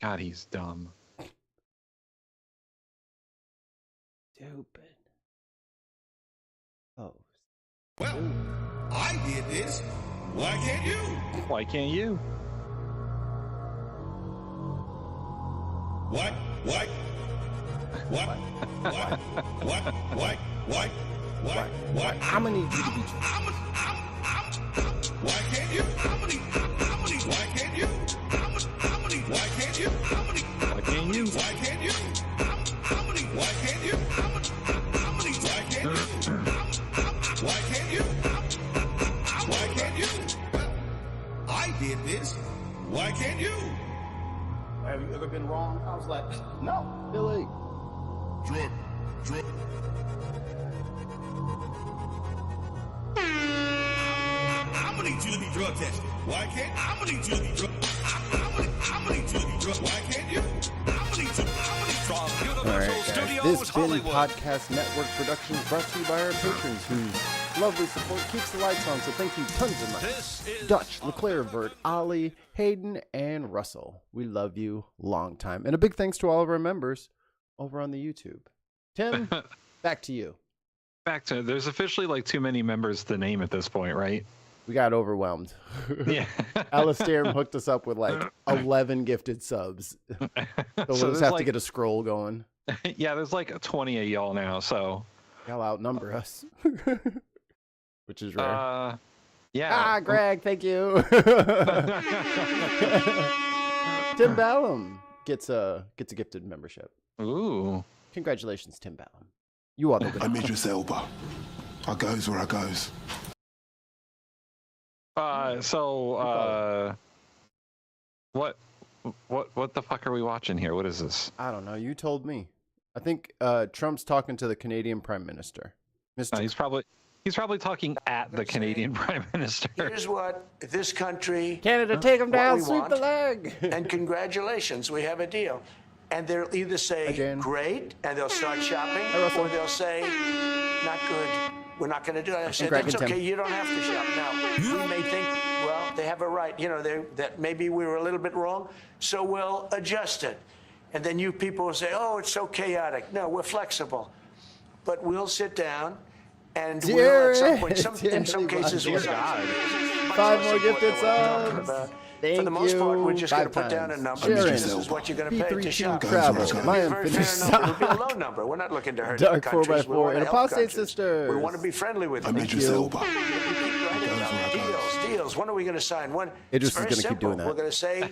God, he's dumb. Stupid. Oh. Well, I did this. Why can't you? Why can't you? What? What? What? What? What? What? What? What? What? I'm gonna need you to be. Why can't you? Why can't you? Why can't you? Why can't you? Why can't you? Why can't you? Why can't you? Why can't you? Why can't you? I did this. Why can't you? Have you ever been wrong? I was like, no. Billy. Drug. I'm gonna need you to be drug tested. Why can't I'm gonna need you to be drug? I'm gonna need you to be drug. Why can't you? I'm gonna need you. From All Universal right, guys. Studios This been Hollywood. Podcast Network Productions brought to you by our patrons whose lovely support keeps the lights on. So thank you tons of much. This is Dutch, LeClaire, Vert, Ollie, Hayden, and Russell. We love you long time. And a big thanks to all of our members over on the YouTube. Tim, back to you. Back to there's officially like too many members to name at this point, right? We got overwhelmed. Yeah. Alistair hooked us up with like 11 gifted subs. So we'll just there's have like, to get a scroll going. yeah, there's like 20 of y'all now, so Y'all outnumber us. Which is rare. yeah. Greg, thank you. Tim Ballum gets a gifted membership. Ooh. Congratulations, Tim Ballum. You are the winner. I'm Idris Elba. I goes where I goes. What the fuck are we watching here? What is this? I don't know. You told me. I think Trump's talking to the Canadian Prime Minister. Mr. He's probably talking at the Canadian Prime Minister. Here's what this country, Canada, take him down, we sweep want. the leg. and congratulations, we have a deal. And they'll either say, Again. great, and they'll start shopping, Russell. or they'll say, not good, we're not going to do it. I said, Greg that's and Tim. okay, you don't have to shop. Now, we may think, well, they have a right, that maybe we were a little bit wrong, so we'll adjust it. And then you people will say, oh, it's so chaotic. No, we're flexible. But we'll sit down, and we'll at some point, in some cases, we'll Dear God. 5 more gifted subs. For the most part, we're just going to 5 put down a times. number. Sharon. This is what you're going to pay to P32 shop. travel. It's gonna My be a very unfinished fair number. It'll be a stock. low number. We're not looking to hurt Dark the countries. 4x4 We want and to help Apostate countries. Sisters. We want to be friendly with them. I'm Idris Elba. Deals. When are we going to sign? When? Idris It's is very gonna keep simple. doing that. We're going to say,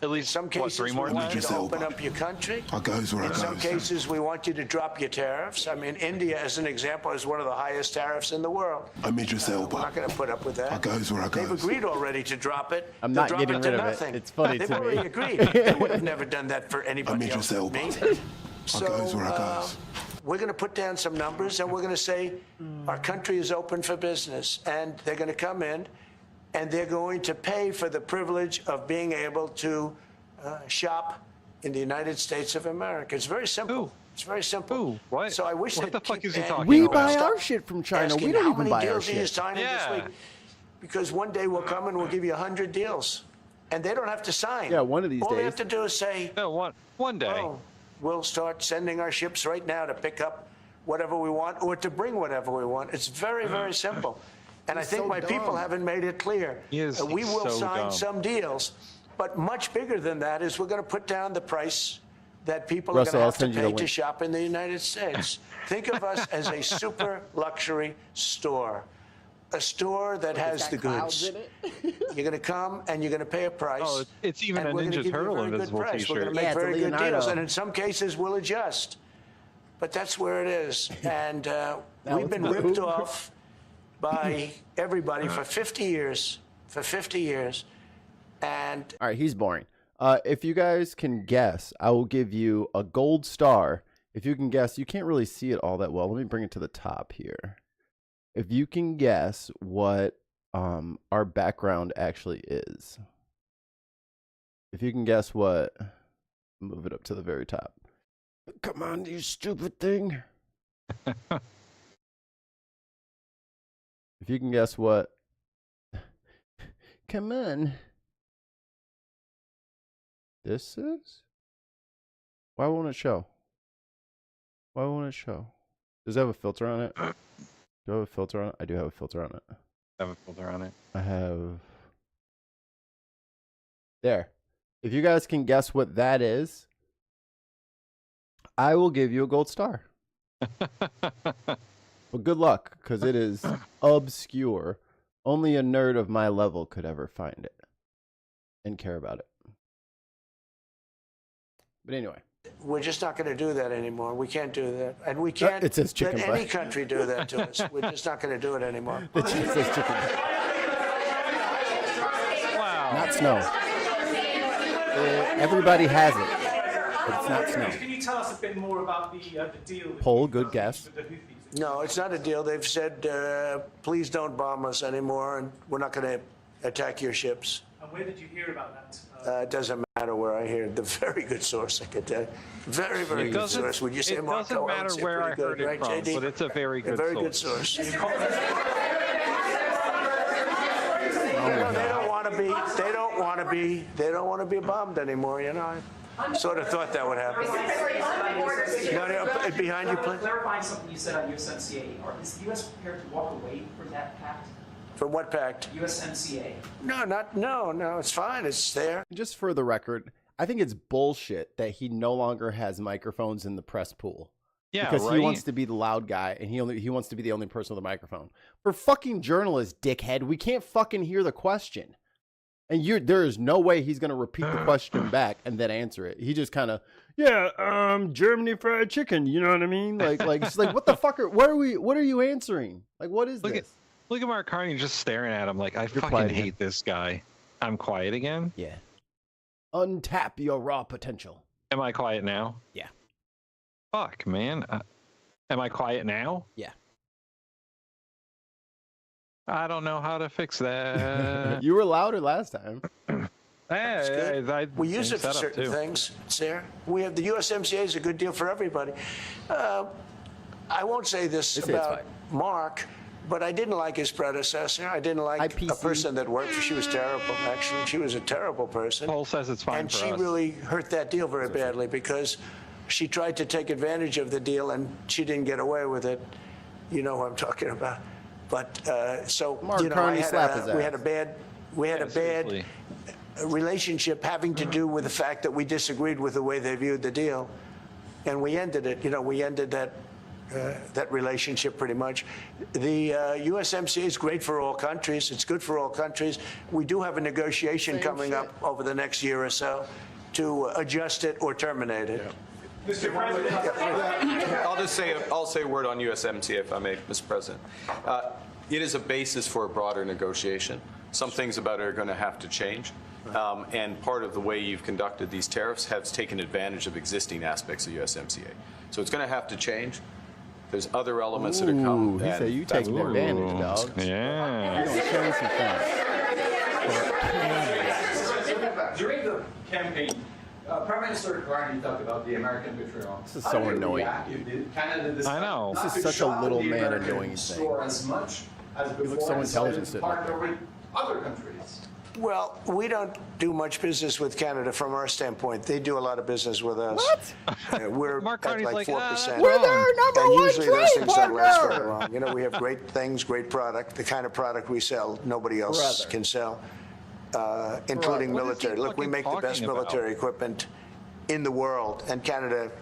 At least in some cases, 3 more we want you times. to open up your country. I goes where I In some goes. cases, we want you to drop your tariffs. I mean, India, as an example, is one of the highest tariffs in the world. I'm Idris We're Elba. not going to put up with that. I goes where I They've goes. agreed already to drop it. I'm They'll not drop getting it to rid of it. nothing. It's funny They've to me. already agreed. They would have never done that for anybody I'm else. Idris but Elba. me. I goes where I goes. We're going to put down some numbers, and we're going to say our country is open for business, and they're going to come in, and they're going to pay for the privilege of being able to shop in the United States of America. It's very simple. Ooh. It's very simple. Ooh, what? So I wish What they'd the fuck keep- is he and, talking We about? buy stop our shit from China. asking We don't how even many buy our deals are you shit. signing this Yeah. week? Because one day we'll come and we'll give you 100 deals, and they don't have to sign. Yeah, one of these All they days. have to do is say, No, one day. oh, we'll start sending our ships right now to pick up whatever we want or to bring whatever we want. It's very, very simple. And I think so my people dumb. haven't made it clear. He is- We he's will so sign dumb. some deals, but much bigger than that is we're going to put down the price that people Russell, are I'll going to send you have the to pay to link. shop in the United States. Think of us as a super luxury store. A store that has the goods. You're going to come and you're going to pay a price. Oh, it's even and a we're gonna Ninja give you a Turtle very good invisible price. We're going t-shirt. to make Yeah, it's a very good Leonardo. deals, and in some cases we'll adjust. But that's where it is, and we've been was ripped Boo. off by everybody for 50 years. For 50 years, and All right, he's boring. If you guys can guess, I will give you a gold star. If you can guess, you can't really see it all that well. Let me bring it to the top here. If you can guess what our background actually is. If you can guess what, move it up to the very top. Come on, you stupid thing. If you can guess what, come on. This is? Why won't it show? Why won't it show? Does it have a filter on it? Do I have a filter on it? I do have a filter on it. I have a filter on it. I have... There. If you guys can guess what that is, I will give you a gold star. But good luck, because it is obscure. Only a nerd of my level could ever find it and care about it. But anyway. We're just not going to do that anymore. We can't do that. And we can't It says chicken let any butt. country do that to us. We're just not going to do it anymore. It says chicken butt. Wow. Not snow. Everybody has it, but it's not snow. Can you tell us a bit more about the deal? Poll, good guess. With the Houthis? No, it's not a deal. They've said, please don't bomb us anymore, and we're not going to attack your ships. And where did you hear about that? It doesn't matter where I hear it. The very good source, I could tell you. Very, very good source. Would you say, It Marco? doesn't matter say where I pretty heard good, it right, from, JD? but it's a very good very good source. source. No, they don't want to be. They don't want to be. They don't want to be bombed anymore. You know, I sort of thought that would happen. No, behind you, please. Clarifying something you said on USMCA, is the U.S. prepared to walk away from that pact? From what pact? USMCA. No. It's fine. It's there. Just for the record, I think it's bullshit that he no longer has microphones in the press pool. Yeah, because right? he wants to be the loud guy, and he wants to be the only person with a microphone. For fucking journalists, dickhead, we can't fucking hear the question. And there is no way he's gonna repeat the question back and then answer it. He just kind of, Germany fried chicken. You know what I mean? Like, it's like, what the fuck what are you answering? Like, what is this? Look at Mark Carney just staring at him like, I fucking quiet hate again. this guy. I'm quiet again? Yeah. Untap your raw potential. Am I quiet now? Yeah. Fuck, man. Am I quiet now? Yeah. I don't know how to fix that. You were louder last time. We use it for certain things, Sarah. We have the USMCA is a good deal for everybody. I won't say this about Mark, but I didn't like his predecessor. I didn't like a person that worked for. She was terrible, actually. She was a terrible person. Paul says it's fine and for she us. really hurt that deal very badly because she tried to take advantage of the deal and she didn't get away with it. You know what I'm talking about. But so Mark you know, Carney slapped his we had ass. a bad relationship having to do with the fact that we disagreed with the way they viewed the deal, and we ended it. You know, we ended that relationship pretty much. The USMCA is great for all countries. It's good for all countries. We do have a negotiation coming up over the next year or so to adjust it or terminate it. Mr. President. I'll say a word on USMCA, if I may, Mr. President. It is a basis for a broader negotiation. Some things about it are going to have to change. And part of the way you've conducted these tariffs has taken advantage of existing aspects of USMCA. So it's going to have to change. There's other elements that are coming. He said you taking advantage, dog. Yeah. You're going to change some things. During the campaign, Prime Minister Carney talked about the American betrayal. This is so annoying. I know. This is such a little man annoying thing. As much as before, He looks so intelligent sitting up partner there. with other countries. Well, we don't do much business with Canada from our standpoint. They do a lot of business with us. What? We're Mark at Carney's like like, 4%. We're their number And one usually those trade things don't last very partner. long. You know, we have great things, great product. The kind of product we sell, nobody else Brother. can sell, including What is he military. Look, we fucking make the best talking about? military equipment in the world, and Canada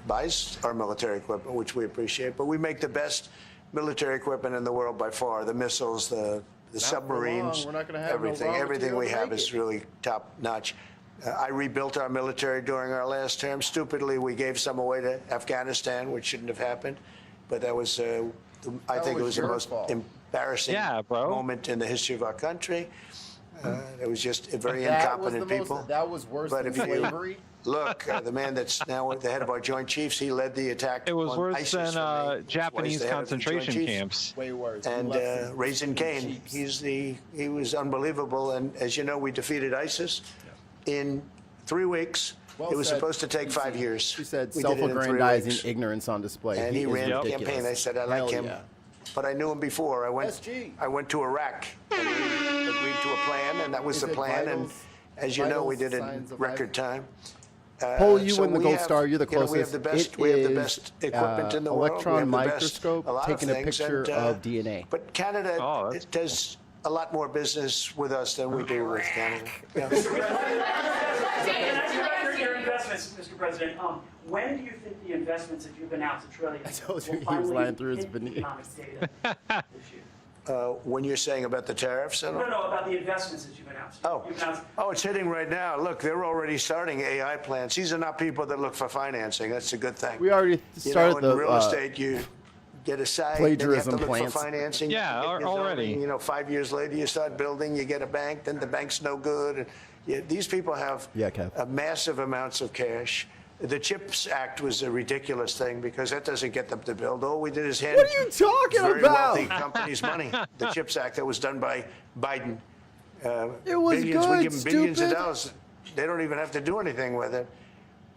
buys our military equipment, which we appreciate. But we make the best military equipment in the world by far. The missiles, the submarines, We're not gonna have no everything. raw Everything we material to have make is it. really top notch. I rebuilt our military during our last term. Stupidly, we gave some away to Afghanistan, which shouldn't have happened. But that was, I think it was the your most fault. embarrassing moment in the history of our country. It was just very incompetent people. That was worse But than if you slavery. look, the man that's now the head of our Joint Chiefs, he led the attack. It was on worse ISIS than for me. Japanese Twice the head of the Joint concentration Chiefs. camps. Way worse. And Raising Cane, he was unbelievable. And as you know, we defeated ISIS in 3 weeks. Well it was said. supposed to take 5 years. She said We did it in 3 self-aggrandizing weeks. ignorance on display. And he is ran the ridiculous. campaign. I said, I like Hell him. yeah. But I knew him before. I went SG. to Iraq and we agreed to a plan, and that was Is the it plan. vitals? As you know, we did it in Signs of record time. Paul, you So win the we gold have- star. You're the you know, closest. we have the best equipment in the world. We electron have the best- microscope a lot of taking a things, picture and, of DNA. But Canada it does a lot more business with us than we do with Canada. Yeah. Can I go back to your investments, Mr. President? When do you think the investments that you've announced, $1 trillion, I told you will he was finally lying through his hit the veneer. economic data this year? When you're saying about the tariffs and all? No, about the investments that you've announced. You've announced Oh, it's hitting right now. Look, they're already starting AI plants. These are not people that look for financing. That's a good thing. We already started in the real estate. You get a site, plagiarism then you have to look plants. for financing. Yeah, you get your already. zoning, 5 years later, you start building. You get a bank, then the bank's no good. And, these people have massive amounts of cash. The CHIPS Act was a ridiculous thing because that doesn't get them to build. All we did is hand What are you talking very about? wealthy companies money. The CHIPS Act that was done by Biden. It was billions, we good, give them billions of stupid. dollars. They don't even have to do anything with it.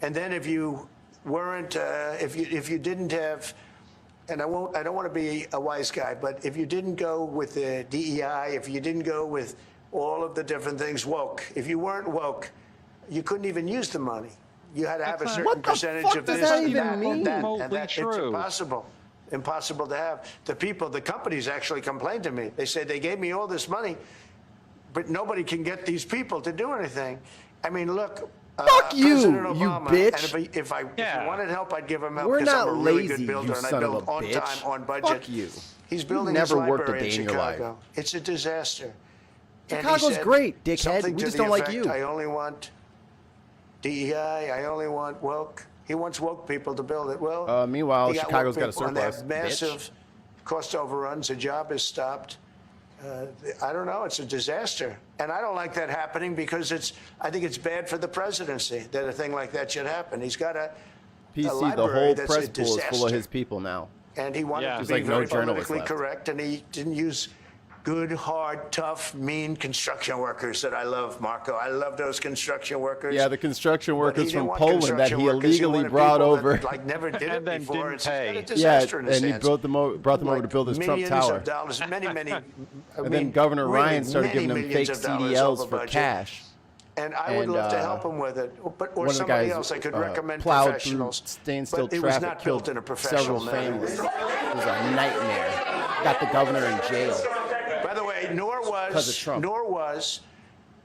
And then if you weren't, if you didn't have, and I don't want to be a wise guy, but if you didn't go with the DEI, if you didn't go with all of the different things woke, if you weren't woke, you couldn't even use the money. You had to have a certain What the percentage fuck of does this that and even that mean? and that and Remotely that. It's true. impossible to have. The companies actually complained to me. They said they gave me all this money, but nobody can get these people to do anything. I mean, look. Fuck you, President you Obama, bitch. And if he wanted help, I'd give him help We're because not I'm a really lazy, good builder you and I son of build a on bitch. time, on budget. Fuck you. He's building You've his never worked a library day in in your life. Chicago. It's a disaster. And he Chicago's said great, dickhead. something We to just the don't like effect, you. I only want DEI. I only want woke. He wants woke people to build it. Well, meanwhile, he got Chicago's woke got a people, and they surplus, have massive cost overruns. The job is stopped. I don't know. It's a disaster, and I don't like that happening because I think it's bad for the presidency that a thing like that should happen. He's got a PC, the library whole that's press a pool is full of disaster. his people now. And he wanted to There's be like no very journalists politically left. correct, and he didn't use good, hard, tough, mean construction workers that I love, Marco. I love those construction workers. Yeah, the construction But he workers didn't from want Poland that construction he workers. He illegally wanted brought people over. that, like, never did it And then before. didn't It's pay. got a Yeah, disaster in his and he hands. brought them over to build his Trump millions Tower. of dollars, many. And then Governor really Ryan started many giving them millions fake of dollars CDLs over for budget. cash. And I would And, love to help him with it, or one of the somebody guys, else. I could recommend plowed through professionals. standstill But it was traffic, not killed built in a professional several manner. families. It was a nightmare. Got the governor in jail. By the way, nor 'Cause of Trump. was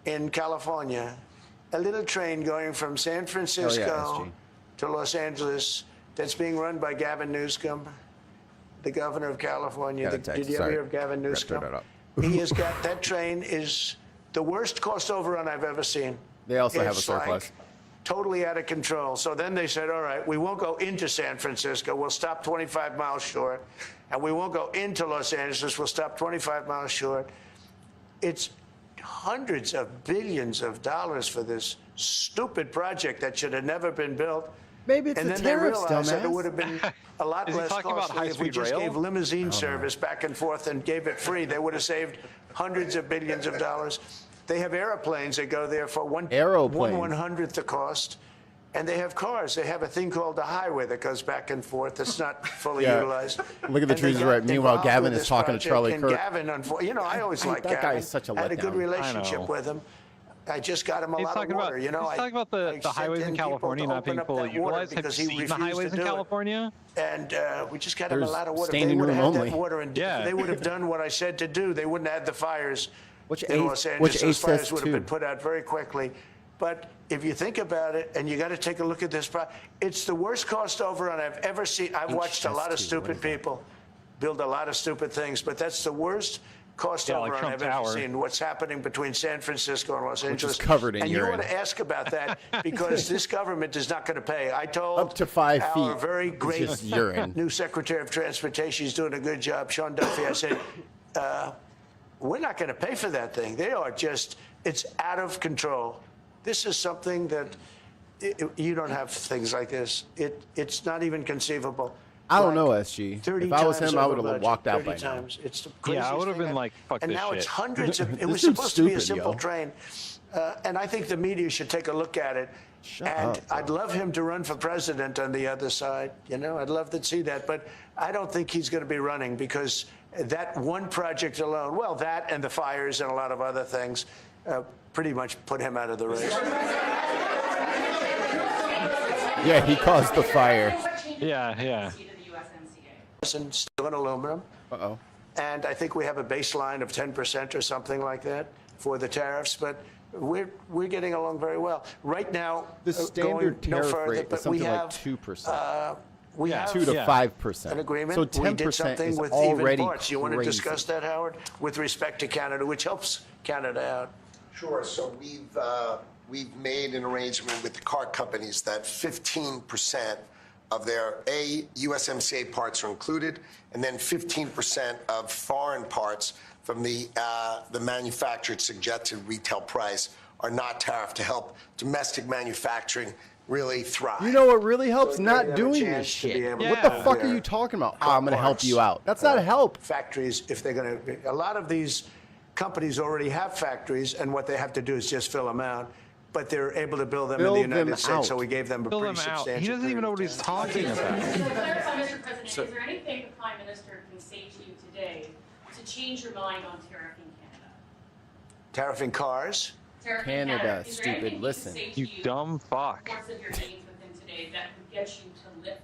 in California a little train going from San Francisco SG. to Los Angeles that's being run by Gavin Newsom, the governor of California. Got a text. Did you ever Sorry. hear of Gavin Gotta Newsom? turn it up. He has got that train is the worst cost overrun I've ever seen. They also have a It's surplus. like totally out of control. So then they said, all right, we won't go into San Francisco. We'll stop 25 miles short. And we won't go into Los Angeles. We'll stop 25 miles short. It's hundreds of billions of dollars for this stupid project that should have never been built. Maybe it's and the then tariffs, they realized that it dumbass. would have been a lot Is he less talking about costly if we high-speed just rail? gave limousine service back and forth and gave it free. They would have saved hundreds of billions of dollars. They have airplanes that go there for one Aeroplanes. 1/100th the cost. And they have cars. They have a thing called the highway that goes back and forth. That's not fully Yeah. utilized. Look at the And trees they right. got Meanwhile, involved Gavin with is this talking to project, Charlie and Kirk. Gavin, I always liked that Gavin. guy is such a I had a good letdown. relationship I know. with him. I just got him a He's lot of talking water. about, You know, he's talking about the I highways sent in in people California to not open being up fully that water utilized. Have because you he seen the refused highways to in do it. California? And we just got him a There's lot of water. If they standing would have room had only. that water, and Yeah. if they would have done what I said to do, they wouldn't have had the fires Which in A- Los Angeles. which Those fires A would have been says put out very quickly. But if you think about it, and you got to take a look at this, it's the worst cost overrun I've ever seen. I've watched a lot of stupid people build a lot of stupid things, but that's the worst cost Yeah, like overrun Trump I've ever Tower. seen. What's happening between San Francisco and Los Angeles. is covered in and you urine. want to ask about that because this government is not going to pay. I told Up to 5 our feet. very It's great just urine. new Secretary of Transportation, he's doing a good job, Sean Duffy. I said, we're not going to pay for that thing. They are just, it's out of control. This is something that you don't have things like this. It's not even conceivable. I don't Like, know, SG. 30 If I was times him, I would over have budget, walked out 30 by now. times. It's the Yeah, I craziest would have thing been like, fuck and this now shit. it's hundreds of, it This was dude's supposed to be a stupid, simple yo. train. And I think the media should take a look at it. And up, I'd love him to run for president on the other side. You know, I'd love to see that. But I don't think he's going to be running because that one project alone, well, that and the fires and a lot of other things, pretty much put him out of the race. Yeah, he caused the fire. Yeah. And still in aluminum. Uh-oh. And I think we have a baseline of 10% or something like that for the tariffs, but we're getting along very well. Right now, The standard going no tariff further, rate but is something we like have, 2%. we have 2 to 5%. an agreement. So 10% we did something is with already even parts. You want to crazy. discuss that, Howard, with respect to Canada, which helps Canada out? Sure. So we've made an arrangement with the car companies that 15% of their USMCA parts are included, and then 15% of foreign parts from the manufactured suggested retail price are not tariffed to help domestic manufacturing really thrive. You know what really helps? So not they have a doing this chance to be shit. able to What the have fuck are their you talking about? Oh, I'm going to help parts, you out. That's not help. Factories, if they're going to, a lot of these companies already have factories, and what they have to do is just fill them out. But they're able to build them in the United States, so we gave them a Fill pretty them out. substantial. He doesn't even know what he's talking about. To clarify, Mr. President, is there anything the Prime Minister can say to you today to change your mind on tariffing Canada? Tariffing cars. Tariffing Canada, Is there anything stupid. he can Listen. say to You dumb fuck. Reports of your meetings with him today that would get you to lift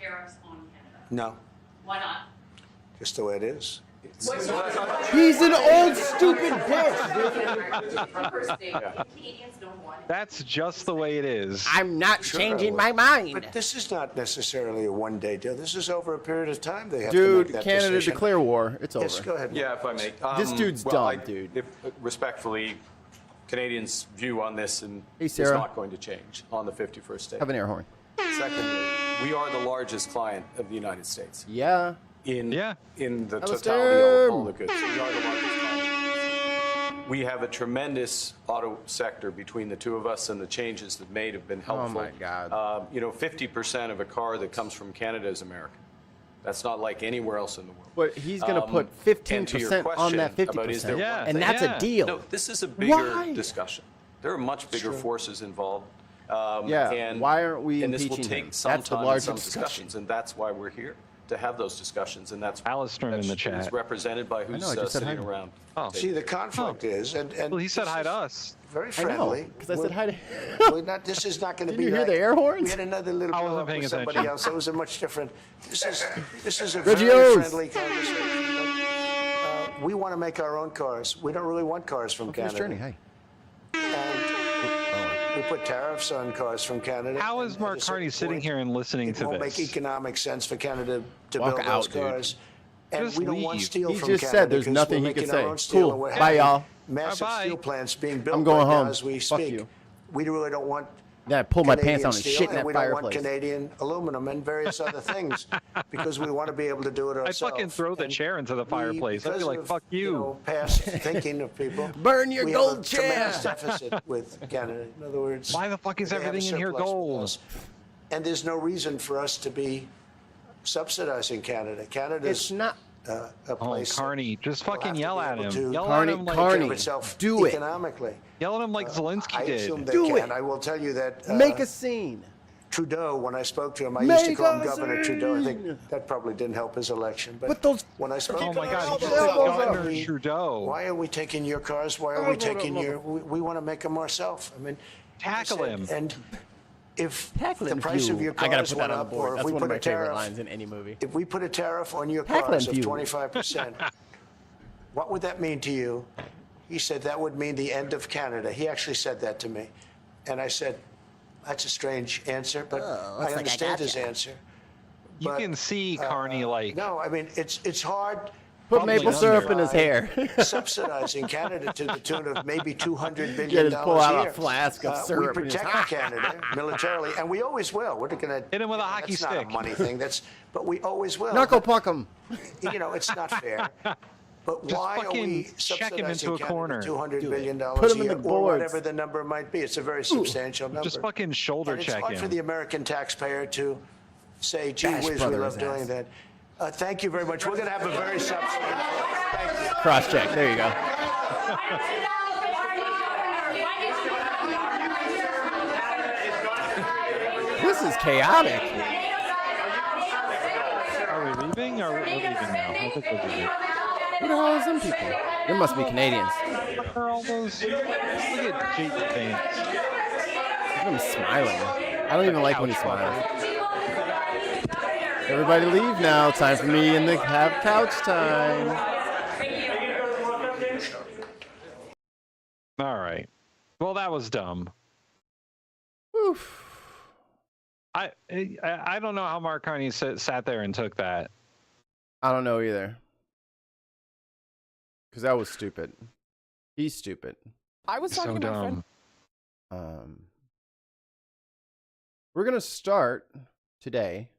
tariffs on Canada? No, Why not? just the way it is. What's your He's an old stupid bitch. Canadians don't want it. That's just the way it is. I'm not changing my mind. But this is not necessarily a one-day deal. This is over a period of time. They have to Dude, make that Canada decision. declare war. It's over. Yes, go ahead. Yeah, if I may. This dude's dumb, dude. If, respectfully, Canadians' view on this Hey, is Sarah. not going to change on the 51st day. Have an air horn. Secondly, we are the largest client of the United States Yeah. in the Alistair. totality of all the goods. So we are the largest client. We have a tremendous auto sector between the two of us, and the changes that made have been helpful. Oh, my God. 50% of a car that comes from Canada is American. That's not like anywhere else in the world. But he's going to put and to your 15% on question that about is there 50%. one And thing- that's a deal. No, this is a bigger Why? discussion. There are much bigger forces involved. Yeah, And, why aren't we and this will impeaching take him? some That's the time and larger some discussion. discussions, and that's why we're here, to have those discussions, and that's Alistair in the who's chat. represented by who's know, I just said sitting hi. around. Oh. See, the conflict is, and Well, he said this hi to is us. Very I friendly. know, because I said hi to This is not going to Didn't be you hear like, the air horns? We had another little I blow wasn't up paying with somebody attention. else. It was a much different. This is a Reggie very O's. friendly conversation. But, we want to make our own cars. We don't really want cars from Finish Canada. journey. Hi. And we put tariffs on cars from Canada. How is and Mark at a certain Carney sitting point, here and listening it to won't this? make economic sense for Canada to Walk build out, those dude. cars. And Just we don't want leave. steel He from just Canada said there's because nothing we're he could making our say. own steel, Cool. and we're Bye, having y'all. Massive Bye-bye. steel plants being built I'm going right home. now as we Fuck speak. you. We really don't want Then I pull my Canadian pants down and steel, shit in and that we don't want fireplace. Canadian aluminum and various other things because we want to be able to do it I'd ourselves. fucking throw the And chair into the fireplace. I'd be because like, of, fuck you. Past thinking of people. Burn your we gold have a chair. tremendous deficit with Canada. In other words, Why the fuck is they have a everything in here surplus with gold? us. And there's no reason for us to be subsidizing Canada. Canada It's is not. a Oh, place. Carney, just will fucking have to yell be at able him. to Yell Carney, at him like Carney. Of itself Do it. economically. yell at him like Zelensky I did. assume they Do can. it. I will tell you that Make a scene. Trudeau, when I spoke to him, I used to Make call him a Governor Trudeau. I scene. think that probably didn't help his election. But But those. when I spoke Oh to my him, God, I he said, just said elbows up. Governor Trudeau. why are we taking your cars? Why are we taking your? We want to make them ourselves. I mean, Tackle I said, him. And if Tackle the him, price you. of your I gotta cars put that went on the up, board. or if That's we one of put my a favorite tariff, lines in any movie. if we put a tariff on your Tackle cars him, of you. 25%, what would that mean to you? He said that would mean the end of Canada. He actually said that to me, and I said, that's a strange answer, but I understand his answer. You But, can see Carney like. No, I mean it's hard. Put Probably maple syrup in his hair. Subsidizing Canada to the tune of maybe $200 billion Yeah, just pull out a a year. flask of syrup We in his- protect Canada militarily, and we always will. We're going to Hit him with a hockey That's not a stick. money thing. But we always will. Knuckle puck him. It's not fair. But Just why are fucking we check him subsidizing into a Canada corner. $200 billion Put him a in year, the or boards. whatever the number might be? It's a very substantial number. Just fucking shoulder and it's check hard him. for the American taxpayer to say, gee Bash whiz, we brother love his doing ass. that. Thank you very much. We're going to have a very substantive. Thank you. Cross check. There you go. This is chaotic. Are we leaving? Or we're leaving now? I think we're leaving. Who the hell is them people? They must be Canadians. What are all those? Look at Jake fans. Look at him smiling. I don't even like when he smiles. Everybody leave now. Time for me and the have couch time. All right. Well, that was dumb. Oof. I don't know how Mark Carney sat there and took that. I don't know either. Because that was stupid. He's stupid. I was talking to my friend. We're going to start today.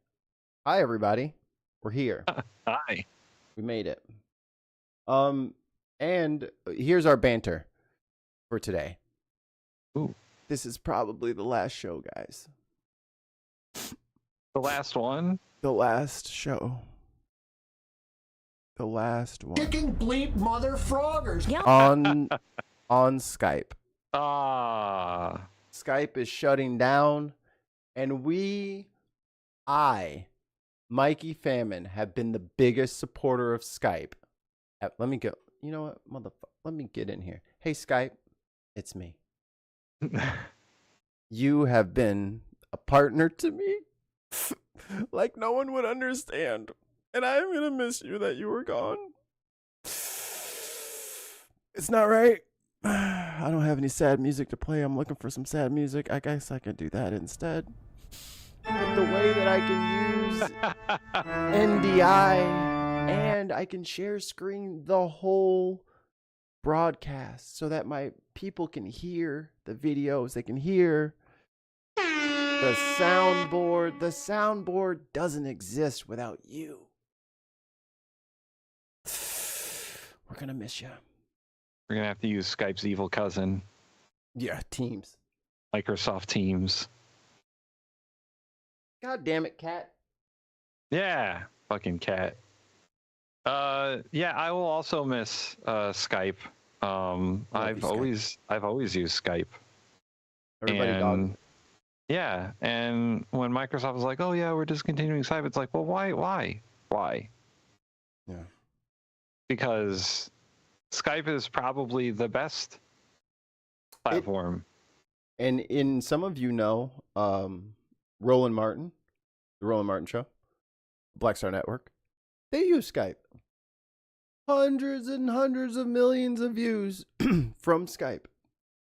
Hi, everybody. We're here. Hi. We made it. And here's our banter for today. Ooh. This is probably the last show, guys. The last one? The last show. The last one. Kicking bleep mother froggers. On Skype. Ah. Skype is shutting down, and I, Mikey Famine, have been the biggest supporter of Skype. Let me go. You know what, motherfucker? Let me get in here. Hey, Skype, it's me. You have been a partner to me like no one would understand. And I'm going to miss you that you were gone. It's not right. I don't have any sad music to play. I'm looking for some sad music. I guess I could do that instead. But the way that I can use NDI and I can share screen the whole broadcast so that my people can hear the videos. They can hear the soundboard. The soundboard doesn't exist without you. We're going to miss you. We're going to have to use Skype's evil cousin. Yeah, Teams. Microsoft Teams. God damn it, cat. Yeah, fucking cat. Yeah, I will also miss Skype. I've always used Skype. Everybody dog. Yeah, and when Microsoft was like, "Oh yeah, we're discontinuing Skype," it's like, well, why? Yeah. Because Skype is probably the best platform. And in some of you know, Roland Martin, the Roland Martin Show, Black Star Network, they use Skype. Hundreds and hundreds of millions of views from Skype.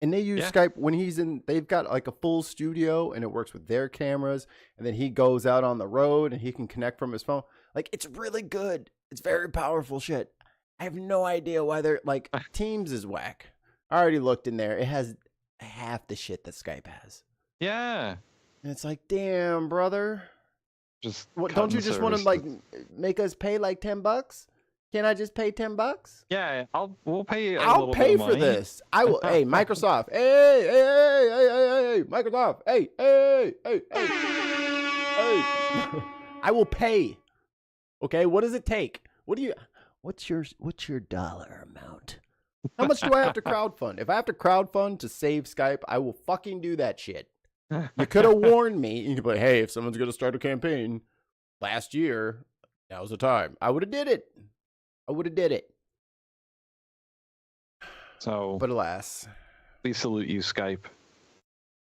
And they use Skype when he's in, they've got like a full studio and it works with their cameras. And then he goes out on the road and he can connect from his phone. Like, it's really good. It's very powerful shit. I have no idea why they're like, Teams is whack. I already looked in there. It has half the shit that Skype has. Yeah. And it's like, damn, brother. Just don't you just want to like make us pay like $10? Can I just pay $10? Yeah, we'll pay. I'll pay for this. I will. Hey, Microsoft. Hey, Microsoft. Hey. I will pay. Okay, what does it take? What's your dollar amount? How much do I have to crowdfund? If I have to crowdfund to save Skype, I will fucking do that shit. You could have warned me. You could be like, hey, if someone's gonna start a campaign last year, now's the time. I would have did it. So, but alas, we salute you, Skype.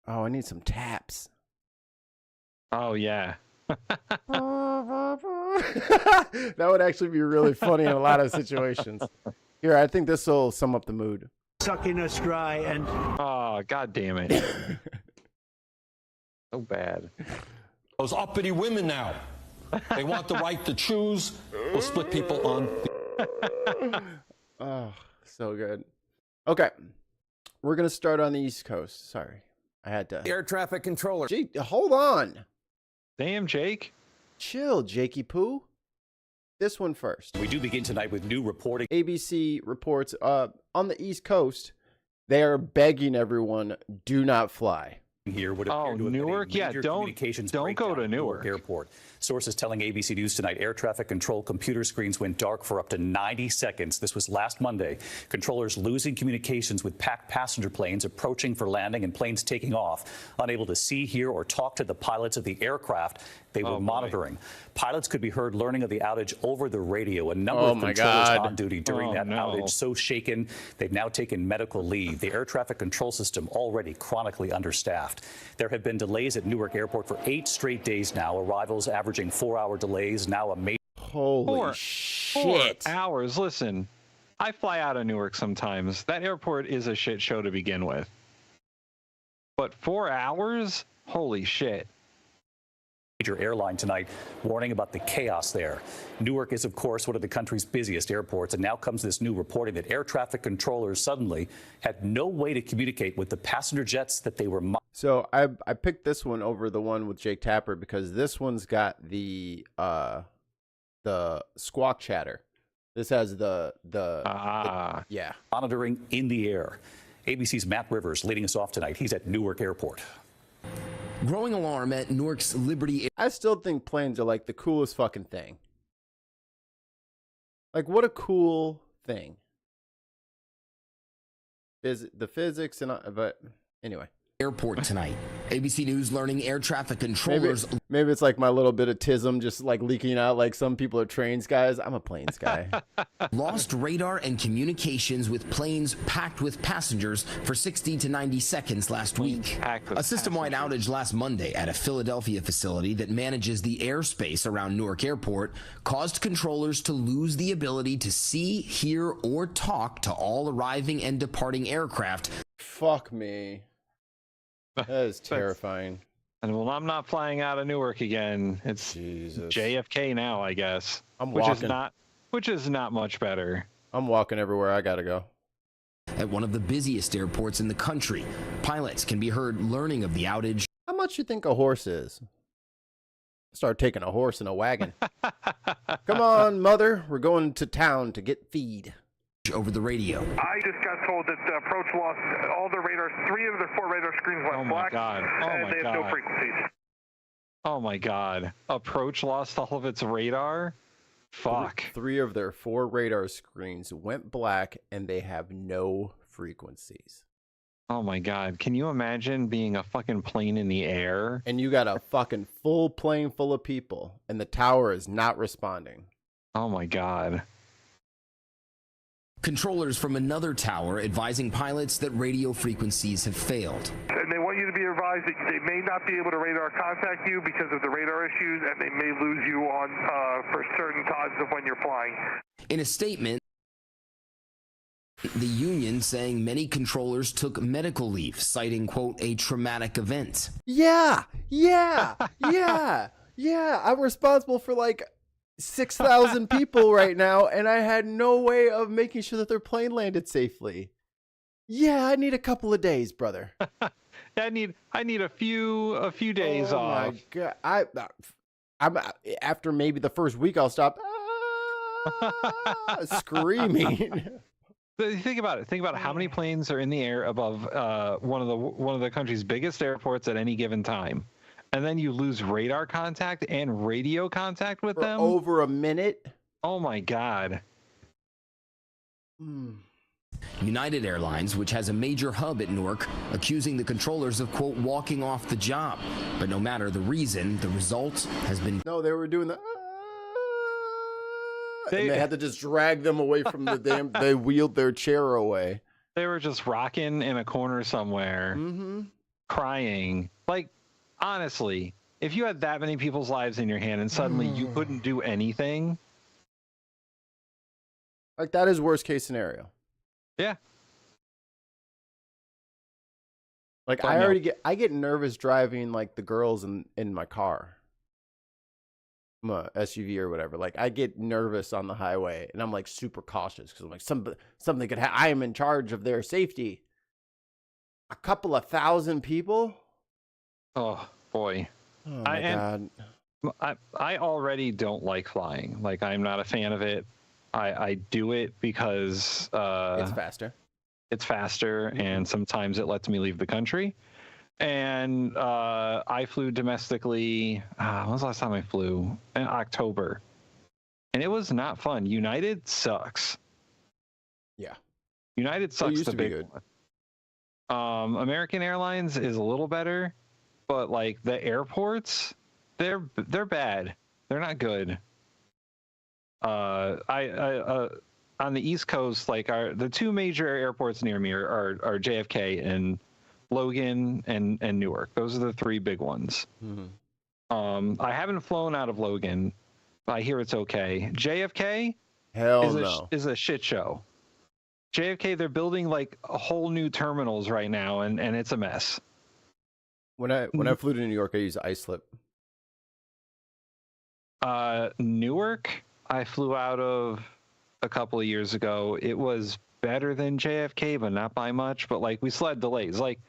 Oh, I need some taps. Oh yeah. That would actually be really funny in a lot of situations. Here, I think this will sum up the mood. Sucking us dry and... Oh, God damn it. So bad. Those uppity women now. They want the right to choose. We'll split people on... Oh, so good. Okay. We're going to start on the East Coast. Sorry. I had to... Air traffic controller. Gee, hold on. Damn, Jake. Chill, Jakey Poo. This one first. We do begin tonight with new reporting. ABC reports on the East Coast, they are begging everyone, do not fly. here would appear to have Newark? been a Yeah, major don't communications go breakdown to at Newark Airport. Sources telling ABC News tonight air traffic control computer screens went dark for up to 90 seconds. This was last Monday. Controllers losing communications with packed passenger planes approaching for landing and planes taking off, unable to see, hear, or talk to the pilots of the aircraft they were monitoring. Pilots could be heard learning of the outage over the radio. A number of controllers on duty during that outage so shaken they've now taken medical leave. The air traffic control system already chronically understaffed. There have been delays at Newark Airport for 8 straight days now. Arrivals averaging 4-hour delays. Now a major. Holy shit! 4 hours. Listen, I fly out of Newark sometimes. That airport is a shit show to begin with. But 4 hours? Holy shit. Major airline tonight warning about the chaos there. Newark is, of course, one of the country's busiest airports, and now comes this new reporting that air traffic controllers suddenly had no way to communicate with the passenger jets that they were. So I picked this one over the one with Jake Tapper because this one's got the squawk chatter. This has the yeah. Monitoring in the air. ABC's Matt Rivers leading us off tonight. He's at Newark Airport. Growing alarm at Newark's Liberty. I still think planes are like the coolest fucking thing. Like, what a cool thing. The physics and but anyway. Airport tonight. ABC News learning air traffic controllers. Maybe it's like my little bit of tism just like leaking out like some people are trains guys. I'm a planes guy. Lost radar and communications with planes packed with passengers for 60 to 90 seconds last week. A system-wide outage last Monday at a Philadelphia facility that manages the airspace around Newark Airport caused controllers to lose the ability to see, hear, or talk to all arriving and departing aircraft. Fuck me. That is terrifying. And well, I'm not flying out of Newark again. It's JFK now, I guess. I'm which walking. Which is not much better. I'm walking everywhere I gotta go. At one of the busiest airports in the country, pilots can be heard learning of the outage. How much you think a horse is? Start taking a horse in a wagon. Come on, mother. We're going to town to get feed. Over the radio. I just got told that the approach lost all their radars. 3 of their 4 radar screens went black. And they have no frequencies. Oh my god. Approach lost all of its radar? Fuck. 3 of their 4 radar screens went black and they have no frequencies. Oh my god. Can you imagine being a fucking plane in the air? And you got a fucking full plane full of people and the tower is not responding. Oh my god. Controllers from another tower advising pilots that radio frequencies have failed. And they want you to be advised that they may not be able to radar contact you because of the radar issues, and they may lose you on for certain times of when you're flying. In a statement, the union saying many controllers took medical leave, citing, quote, a traumatic event. Yeah. I'm responsible for like 6,000 people right now, and I had no way of making sure that their plane landed safely. Yeah, I need a couple of days, brother. I need a few days off. Oh my god, I'm after maybe the first week I'll stop screaming. Think about it. Think about how many planes are in the air above one of the country's biggest airports at any given time. And then you lose radar contact and radio contact with them? Over a minute? Oh my god. United Airlines, which has a major hub at Newark, accusing the controllers of, quote, walking off the job. But no matter the reason, the result has been... No, they were doing the... and they had to just drag them away from the damn... They wheeled their chair away. They were just rocking in a corner somewhere, crying. Like, honestly, if you had that many people's lives in your hand and suddenly you couldn't do anything. Like, that is worst case scenario. Yeah. Like, I get nervous driving like the girls in my car. My SUV or whatever. Like, I get nervous on the highway and I'm like super cautious because I'm like something could happen. I am in charge of their safety. A couple of thousand people? Oh boy. Oh my god. I already don't like flying. Like, I'm not a fan of it. I do it because it's faster. It's faster, and sometimes it lets me leave the country. And I flew domestically. When was the last time I flew? In October. And it was not fun. United sucks. Yeah. United sucks used the to be big good. one. American Airlines is a little better, but like the airports, they're bad. They're not good. On the East Coast, like the two major airports near me are JFK and Logan and Newark. Those are the three big ones. I haven't flown out of Logan, but I hear it's okay. JFK is a shit show. JFK, they're building like whole new terminals right now, and it's a mess. When I flew to New York, I used iSlip. Newark, I flew out of a couple of years ago. It was better than JFK, but not by much. But like we still had delays. Like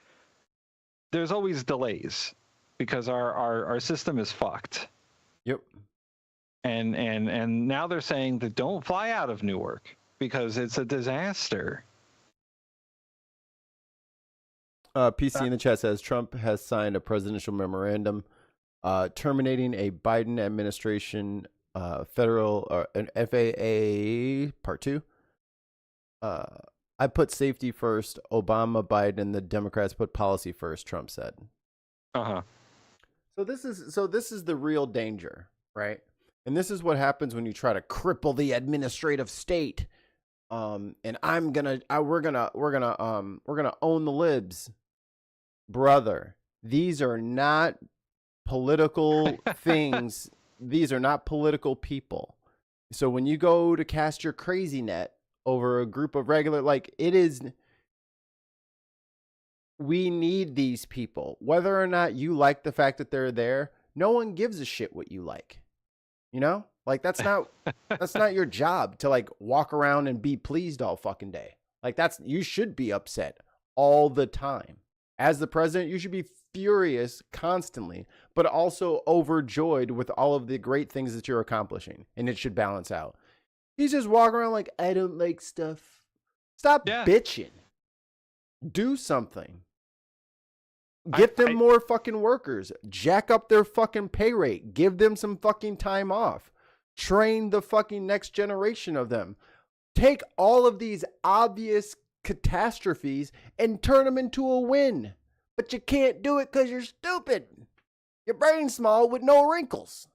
there's always delays because our system is fucked. Yep. And now they're saying that don't fly out of Newark because it's a disaster. PC in the chat says Trump has signed a presidential memorandum terminating a Biden administration federal an FAA Part 2. I put safety first. Obama, Biden, the Democrats put policy first. Trump said. So this is the real danger, right? And this is what happens when you try to cripple the administrative state. And we're gonna own the libs, brother. These are not political things. These are not political people. So when you go to cast your crazy net over a group of regular, like it is, we need these people. Whether or not you like the fact that they're there, no one gives a shit what you like. You know? Like that's not your job to like walk around and be pleased all fucking day. Like you should be upset all the time. As the president, you should be furious constantly, but also overjoyed with all of the great things that you're accomplishing, and it should balance out. He's just walking around like, I don't like stuff. Stop bitching. Do something. Get them more fucking workers. Jack up their fucking pay rate. Give them some fucking time off. Train the fucking next generation of them. Take all of these obvious catastrophes and turn them into a win. But you can't do it because you're stupid. Your brain's small with no wrinkles.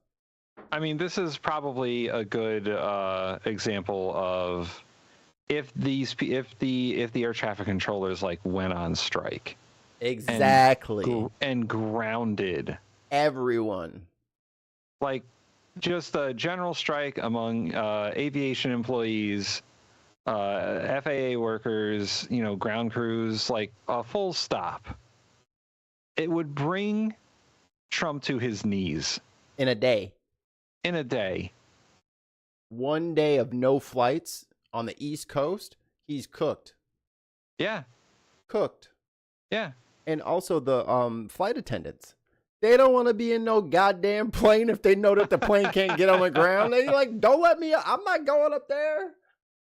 I mean, this is probably a good example of if the air traffic controllers like went on strike. Exactly. And grounded everyone. Like just a general strike among aviation employees, FAA workers, ground crews, like a full stop. It would bring Trump to his knees. In a day. One day of no flights on the East Coast, he's cooked. Yeah. Cooked. Yeah. And also the flight attendants. They don't want to be in no goddamn plane if they know that the plane can't get on the ground. They like, don't let me up. I'm not going up there.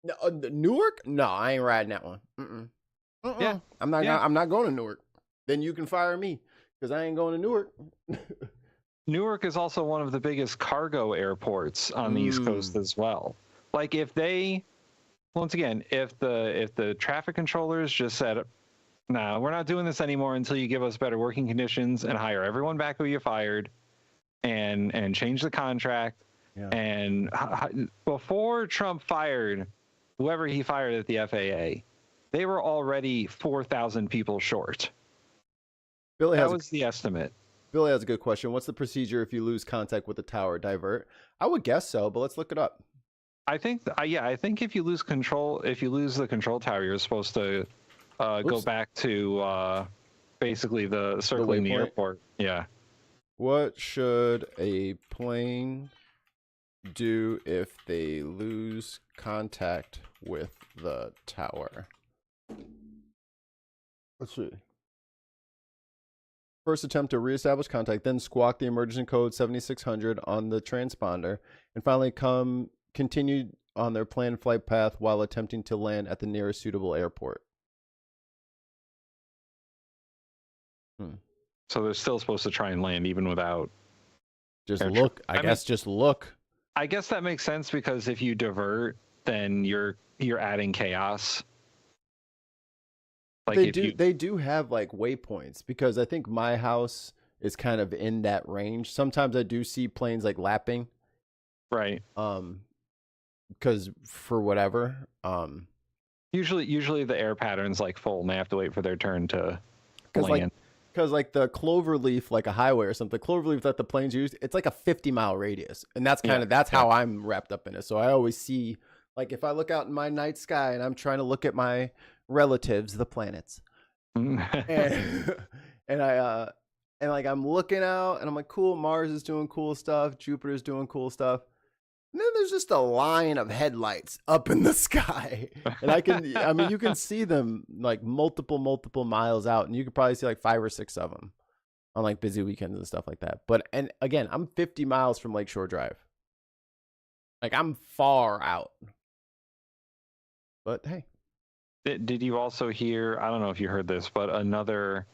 No, Newark? No, I ain't riding that one. Yeah. I'm not going to Newark. Then you can fire me because I ain't going to Newark. Newark is also one of the biggest cargo airports on the East Coast as well. Like if the traffic controllers just said, no, we're not doing this anymore until you give us better working conditions and hire everyone back who you fired and change the contract. Yeah. And before Trump fired whoever he fired at the FAA, they were already 4,000 people short. That was the estimate. Billy has a good question. What's the procedure if you lose contact with the tower? Divert? I would guess so, but let's look it up. I think if you lose the control tower, you're supposed to go back to basically the circling the airport. Yeah. What should a plane do if they lose contact with the tower? Let's see. First attempt to reestablish contact, then squawk the emergency code 7600 on the transponder, and finally continue on their planned flight path while attempting to land at the nearest suitable airport. So they're still supposed to try and land even without. Just look. I guess just look. I guess that makes sense because if you divert, then you're adding chaos. Like they do have like waypoints, because I think my house is kind of in that range. Sometimes I do see planes like lapping. Right. Because for whatever. Usually the air pattern's like full and they have to wait for their turn to land. Because like the cloverleaf, like a highway or something, cloverleaf that the planes use, it's like a 50-mile radius, and that's that's how I'm wrapped up in it. So I always see, like, if I look out in my night sky and I'm trying to look at my relatives, the planets, and I'm looking out and I'm like, cool, Mars is doing cool stuff, Jupiter's doing cool stuff. And then there's just a line of headlights up in the sky. And you can see them like multiple miles out, and you could probably see like 5 or 6 of them on like busy weekends and stuff like that. And again, I'm 50 miles from Lakeshore Drive. Like, I'm far out. But hey. Did you also hear, I don't know if you heard this, but another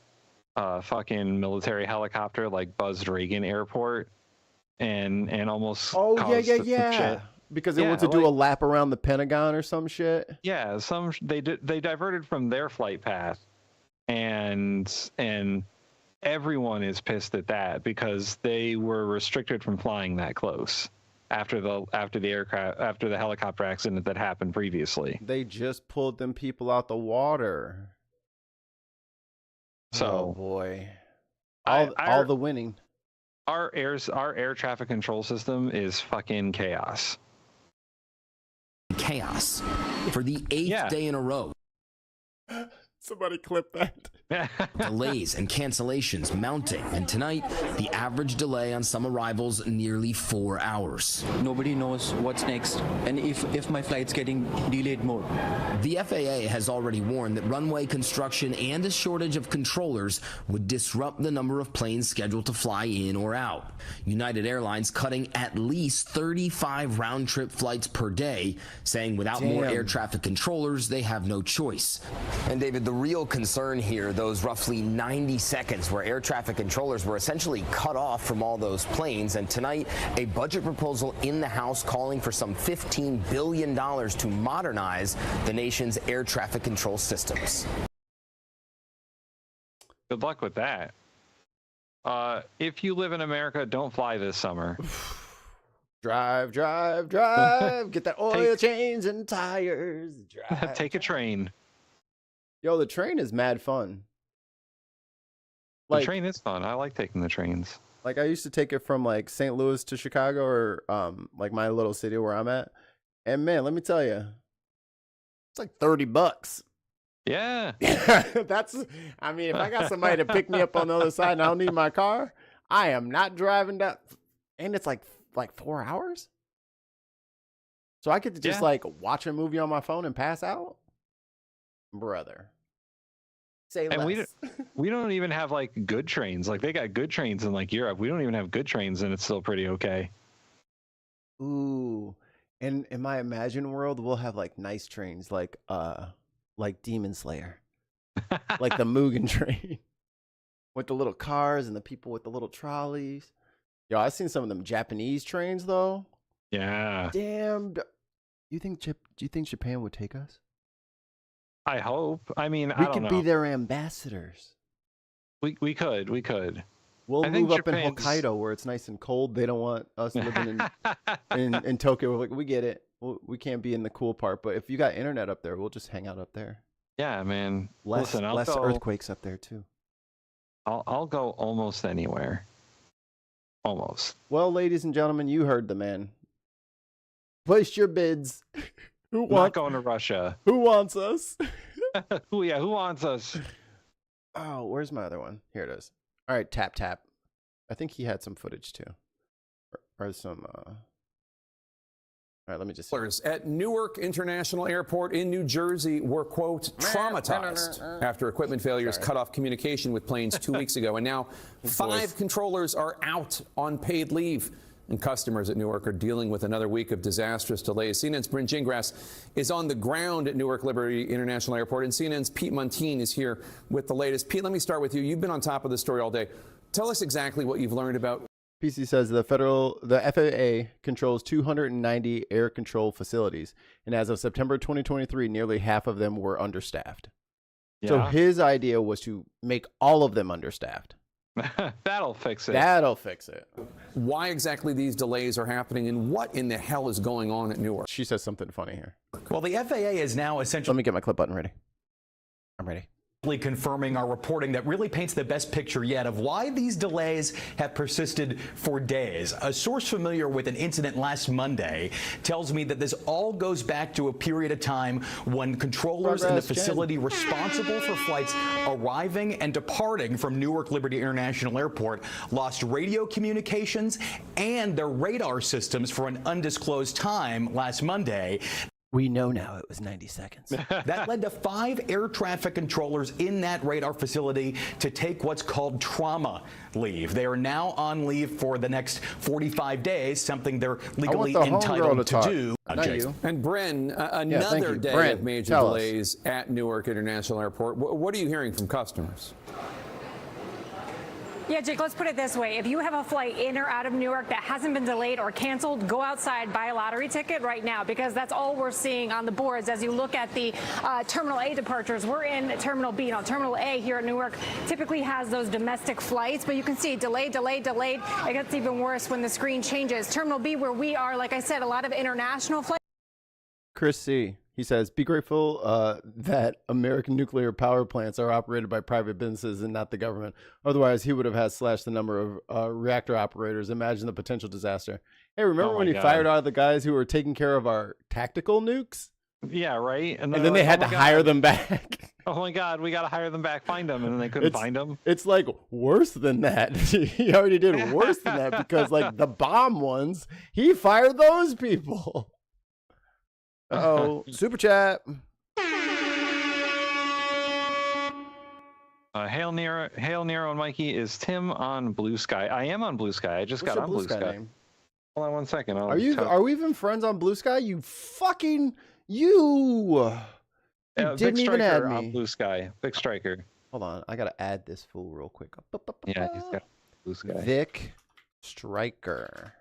fucking military helicopter like buzzed Reagan Airport and almost caused some shit. Because they want to do a lap around the Pentagon or some shit. Yeah, they diverted from their flight path, and everyone is pissed at that because they were restricted from flying that close after the helicopter accident that happened previously. They just pulled them people out the water. So, oh boy, all the winning. Our air traffic control system is fucking chaos. Chaos for the 8th day in a row. Somebody clip that. Delays and cancellations mounting, and tonight the average delay on some arrivals nearly 4 hours. Nobody knows what's next, and if my flight's getting delayed more. The FAA has already warned that runway construction and a shortage of controllers would disrupt the number of planes scheduled to fly in or out. United Airlines cutting at least 35 round-trip flights per day, saying without more air traffic controllers, they have no choice. And David, the real concern here, those roughly 90 seconds where air traffic controllers were essentially cut off from all those planes. And tonight, a budget proposal in the House calling for some $15 billion to modernize the nation's air traffic control systems. Good luck with that. If you live in America, don't fly this summer. Drive. Get that oil change and tires. Drive. Take a train. Yo, the train is mad fun. The train is fun. I like taking the trains. Like, I used to take it from like St. Louis to Chicago, or like my little city where I'm at. And man, let me tell you, it's like $30. Yeah. I mean, if I got somebody to pick me up on the other side and I don't need my car, I am not driving that. And it's like 4 hours. So I get to just like watch a movie on my phone and pass out. Brother. Say less. And we don't even have like good trains. Like, they got good trains in like Europe. We don't even have good trains, and it's still pretty okay. Ooh. And in my Imagine world, we'll have like nice trains, like Demon Slayer. Like the Mugen train. With the little cars and the people with the little trolleys. Yo, I've seen some of them Japanese trains though. Yeah. Damn. Do you think Japan would take us? I hope. I mean, we could be their ambassadors. We could. We'll move up in Hokkaido where it's nice and cold. They don't want us living in Tokyo. We're like, we get it. We can't be in the cool part, but if you got internet up there, we'll just hang out up there. Yeah, man. Less earthquakes up there too. I'll go almost anywhere. Almost. Well, ladies and gentlemen, you heard the man. Place your bids. Not going to Russia. Who wants us? Who wants us? Oh, where's my other one? Here it is. All right, tap. I think he had some footage too. Or some all right, let me just see. At Newark International Airport in New Jersey were, quote, traumatized after equipment failures cut off communication with planes 2 weeks ago. And now 5 controllers are out on paid leave. and customers at Newark are dealing with another week of disastrous delays. CNN's Bryn Gingras is on the ground at Newark Liberty International Airport, and CNN's Pete Montine is here with the latest. Pete, let me start with you. You've been on top of this story all day. Tell us exactly what you've learned about. PC says the FAA controls 290 air control facilities, and as of September 2023, nearly half of them were understaffed. Yeah. So his idea was to make all of them understaffed. That'll fix it. That'll fix it. Why exactly these delays are happening, and what in the hell is going on at Newark? She says something funny here. Well, the FAA is now essentially... Let me get my clip button ready. I'm ready. Confirming our reporting that really paints the best picture yet of why these delays have persisted for days. A source familiar with an incident last Monday tells me that this all goes back to a period of time when controllers in the facility responsible for flights arriving and departing from Newark Liberty International Airport lost radio communications and their radar systems for an undisclosed time last Monday. We know now it was 90 seconds. That led to 5 air traffic controllers in that radar facility to take what's called trauma leave. They are now on leave for the next 45 days, something they're legally entitled to do. And Bryn, another day of major delays at Newark International Airport. What are you hearing from customers? Yeah, Jake, let's put it this way. If you have a flight in or out of Newark that hasn't been delayed or canceled, go outside, buy a lottery ticket right now, because that's all we're seeing on the boards. As you look at the Terminal A departures, we're in Terminal B. Now, Terminal A here at Newark typically has those domestic flights, but you can see delayed, delayed, delayed. It gets even worse when the screen changes. Terminal B, where we are, like I said, a lot of international flights. Chris C. He says, be grateful that American nuclear power plants are operated by private businesses and not the government. Otherwise, he would have had slashed the number of reactor operators. Imagine the potential disaster. Hey, remember when he fired out the guys who were taking care of our tactical nukes? Yeah, right. And then they had to hire them back. Oh my God, we got to hire them back, find them. And then they couldn't find them. It's like worse than that. He already did worse than that, because like the bomb ones, he fired those people. Oh, super chat. Hail Nero and Mikey. Is Tim on Blue Sky? I am on Blue Sky. I just got on Blue Sky. Name? Hold on one second. Are we even friends on Blue Sky? You fucking you didn't even add me on Blue Sky. Big Striker. Hold on, I gotta add this fool real quick. Yeah, he's got Blue Sky. Vic Striker.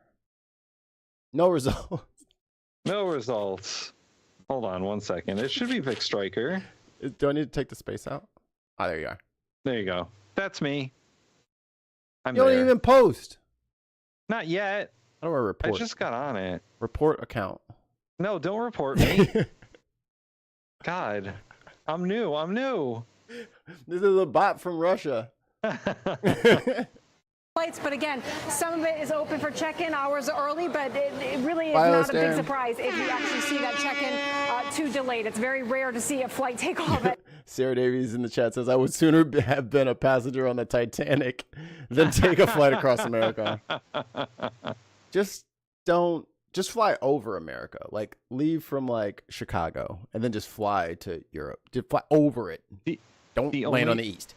No results. No results. Hold on one second. It should be Vic Striker. Do I need to take the space out? Oh, there you are. There you go. That's me. You don't even post. Not yet. How do I report? I just got on it. Report account. No, don't report me. God. I'm new. This is a bot from Russia. Flights, but again, some of it is open for check-in hours early, but it really is not a big surprise if you actually see that check-in too delayed. It's very rare to see a flight take off at Sarah Davies in the chat says, I would sooner have been a passenger on the Titanic than take a flight across America. Just fly over America. Like, leave from like Chicago and then just fly to Europe. Just fly over it. Don't land on the east.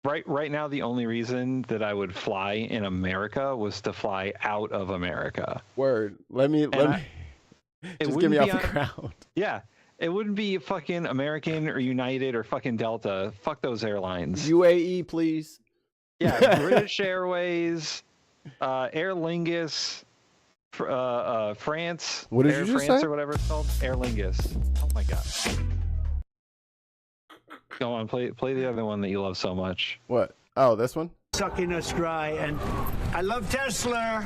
Right now, the only reason that I would fly in America was to fly out of America. Word. Let me just get me off the ground. Yeah. It wouldn't be fucking American or United or fucking Delta. Fuck those airlines. UAE, please. Yeah. British Airways, Aer Lingus, France. What did Air you just France say? Or whatever it's called. Aer Lingus. Oh my God. Go on, play the other one that you love so much. What? Oh, this one? Sucking us dry, and I love Tesla.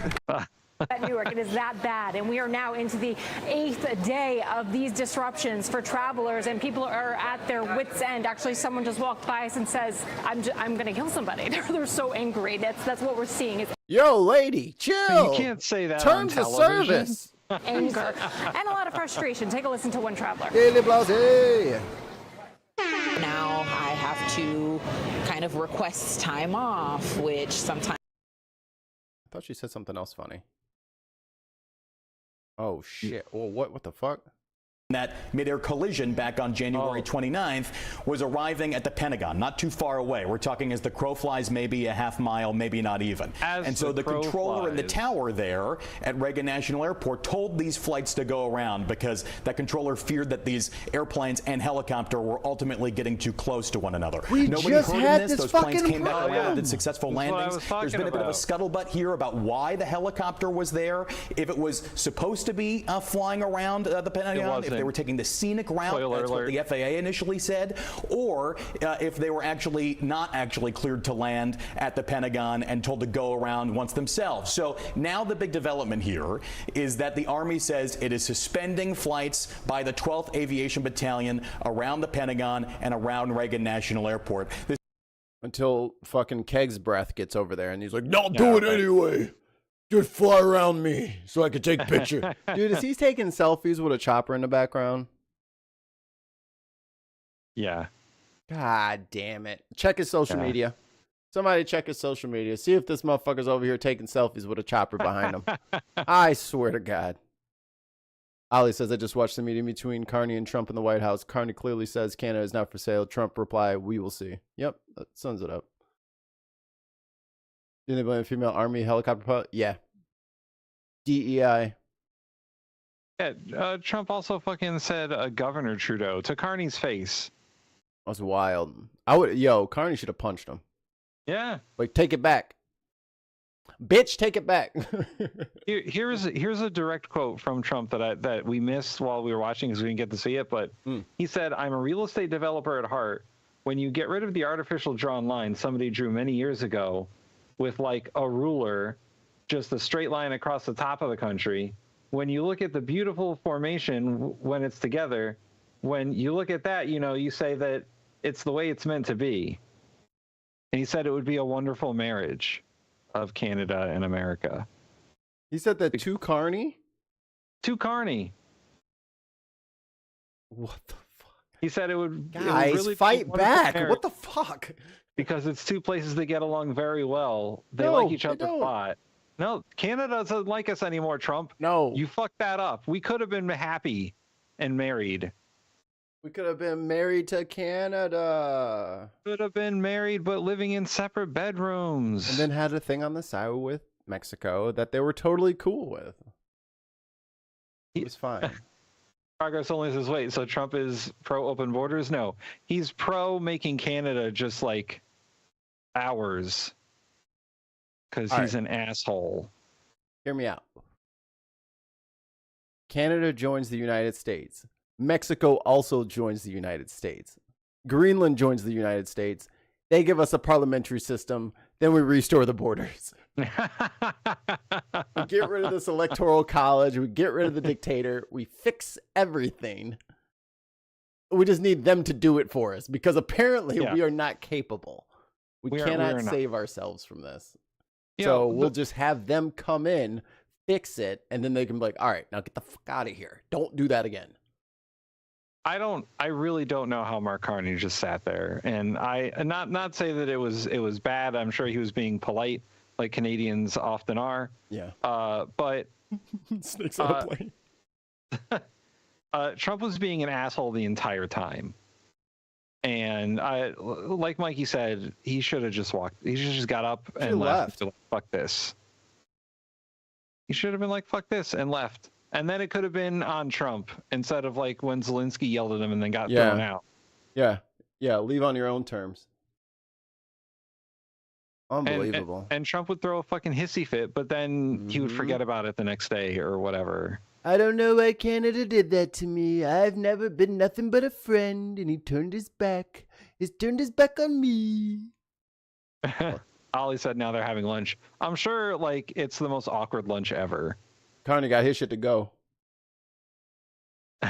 At Newark, it is that bad, and we are now into the 8th day of these disruptions for travelers, and people are at their wits' end. Actually, someone just walked by us and says, "I'm going to kill somebody." They're so angry. That's what we're seeing. Yo, lady, chill. You can't say that. Terms on of service. Anger and a lot of frustration. Take a listen to one traveler. Now I have to kind of request time off, which sometimes. I thought she said something else funny. Oh shit! Well, what the fuck? That mid-air collision back on January 29th was arriving at the Pentagon, not too far away. We're talking as the crow flies, maybe a half mile, maybe not even. And so the controller in the tower there at Reagan National Airport told these flights to go around because that controller feared that these airplanes and helicopter were ultimately getting too close to one another. Nobody just heard had of this. this Those planes fucking came back around problem. and did successful landings. There's been a bit of a scuttlebutt here about why the helicopter was there, if it was supposed to be flying around the Pentagon, if they were taking the scenic route, that's what the FAA initially said, or if they were not actually cleared to land at the Pentagon and told to go around once themselves. So now the big development here is that the Army says it is suspending flights by the 12th Aviation Battalion around the Pentagon and around Reagan National Airport. Until fucking Keg's breath gets over there and he's like, "Don't do it anyway. Just fly around me so I can take a picture." Dude, is he taking selfies with a chopper in the background? Yeah. God damn it. Check his social media. Somebody check his social media. See if this motherfucker's over here taking selfies with a chopper behind him. I swear to God. Ali says, I just watched the meeting between Carney and Trump in the White House. Carney clearly says Canada is not for sale. Trump reply, we will see. Yep, that sums it up. Didn't they blame a female Army helicopter pilot? Yeah. DEI. Yeah, Trump also fucking said Governor Trudeau to Carney's face. That's wild. Carney should have punched him. Yeah. Like, take it back. Bitch, take it back. Here's a direct quote from Trump that we missed while we were watching because we didn't get to see it, but he said, "I'm a real estate developer at heart. When you get rid of the artificial drawn line somebody drew many years ago with like a ruler, just a straight line across the top of the country, when you look at the beautiful formation when it's together, when you look at that, you say that it's the way it's meant to be." And he said it would be a wonderful marriage of Canada and America. He said that to Carney? To Carney. What the fuck? He said it would. Guys, really fight back. What the fuck? Because it's two places that get along very well. They like each other a lot. No, Canada doesn't like us anymore, Trump. No. You fucked that up. We could have been happy and married. We could have been married to Canada. Could have been married, but living in separate bedrooms. And then had a thing on the side with Mexico that they were totally cool with. It was fine. Progress only says, wait, so Trump is pro open borders? No, he's pro making Canada just like ours. Because he's an asshole. Hear me out. Canada joins the United States. Mexico also joins the United States. Greenland joins the United States. They give us a parliamentary system. Then we restore the borders. We get rid of this electoral college. We get rid of the dictator. We fix everything. We just need them to do it for us because apparently we are not capable. We cannot save ourselves from this. So we'll just have them come in, fix it, and then they can be like, all right, now get the fuck out of here. Don't do that again. I really don't know how Mark Carney just sat there, and not say that it was bad. I'm sure he was being polite, like Canadians often are. Yeah. But snakes on a plane. Trump was being an asshole the entire time, and like Mikey said, he should have just walked. He should have just got up and left. Fuck this. He should have been like, fuck this, and left. And then it could have been on Trump instead of like when Zelensky yelled at him and then got thrown out. Yeah. Yeah. Leave on your own terms. Unbelievable. And Trump would throw a fucking hissy fit, but then he would forget about it the next day or whatever. I don't know why Canada did that to me. I've never been nothing but a friend, and he turned his back. He's turned his back on me. Ollie said now they're having lunch. I'm sure like it's the most awkward lunch ever. Carney got his shit to go.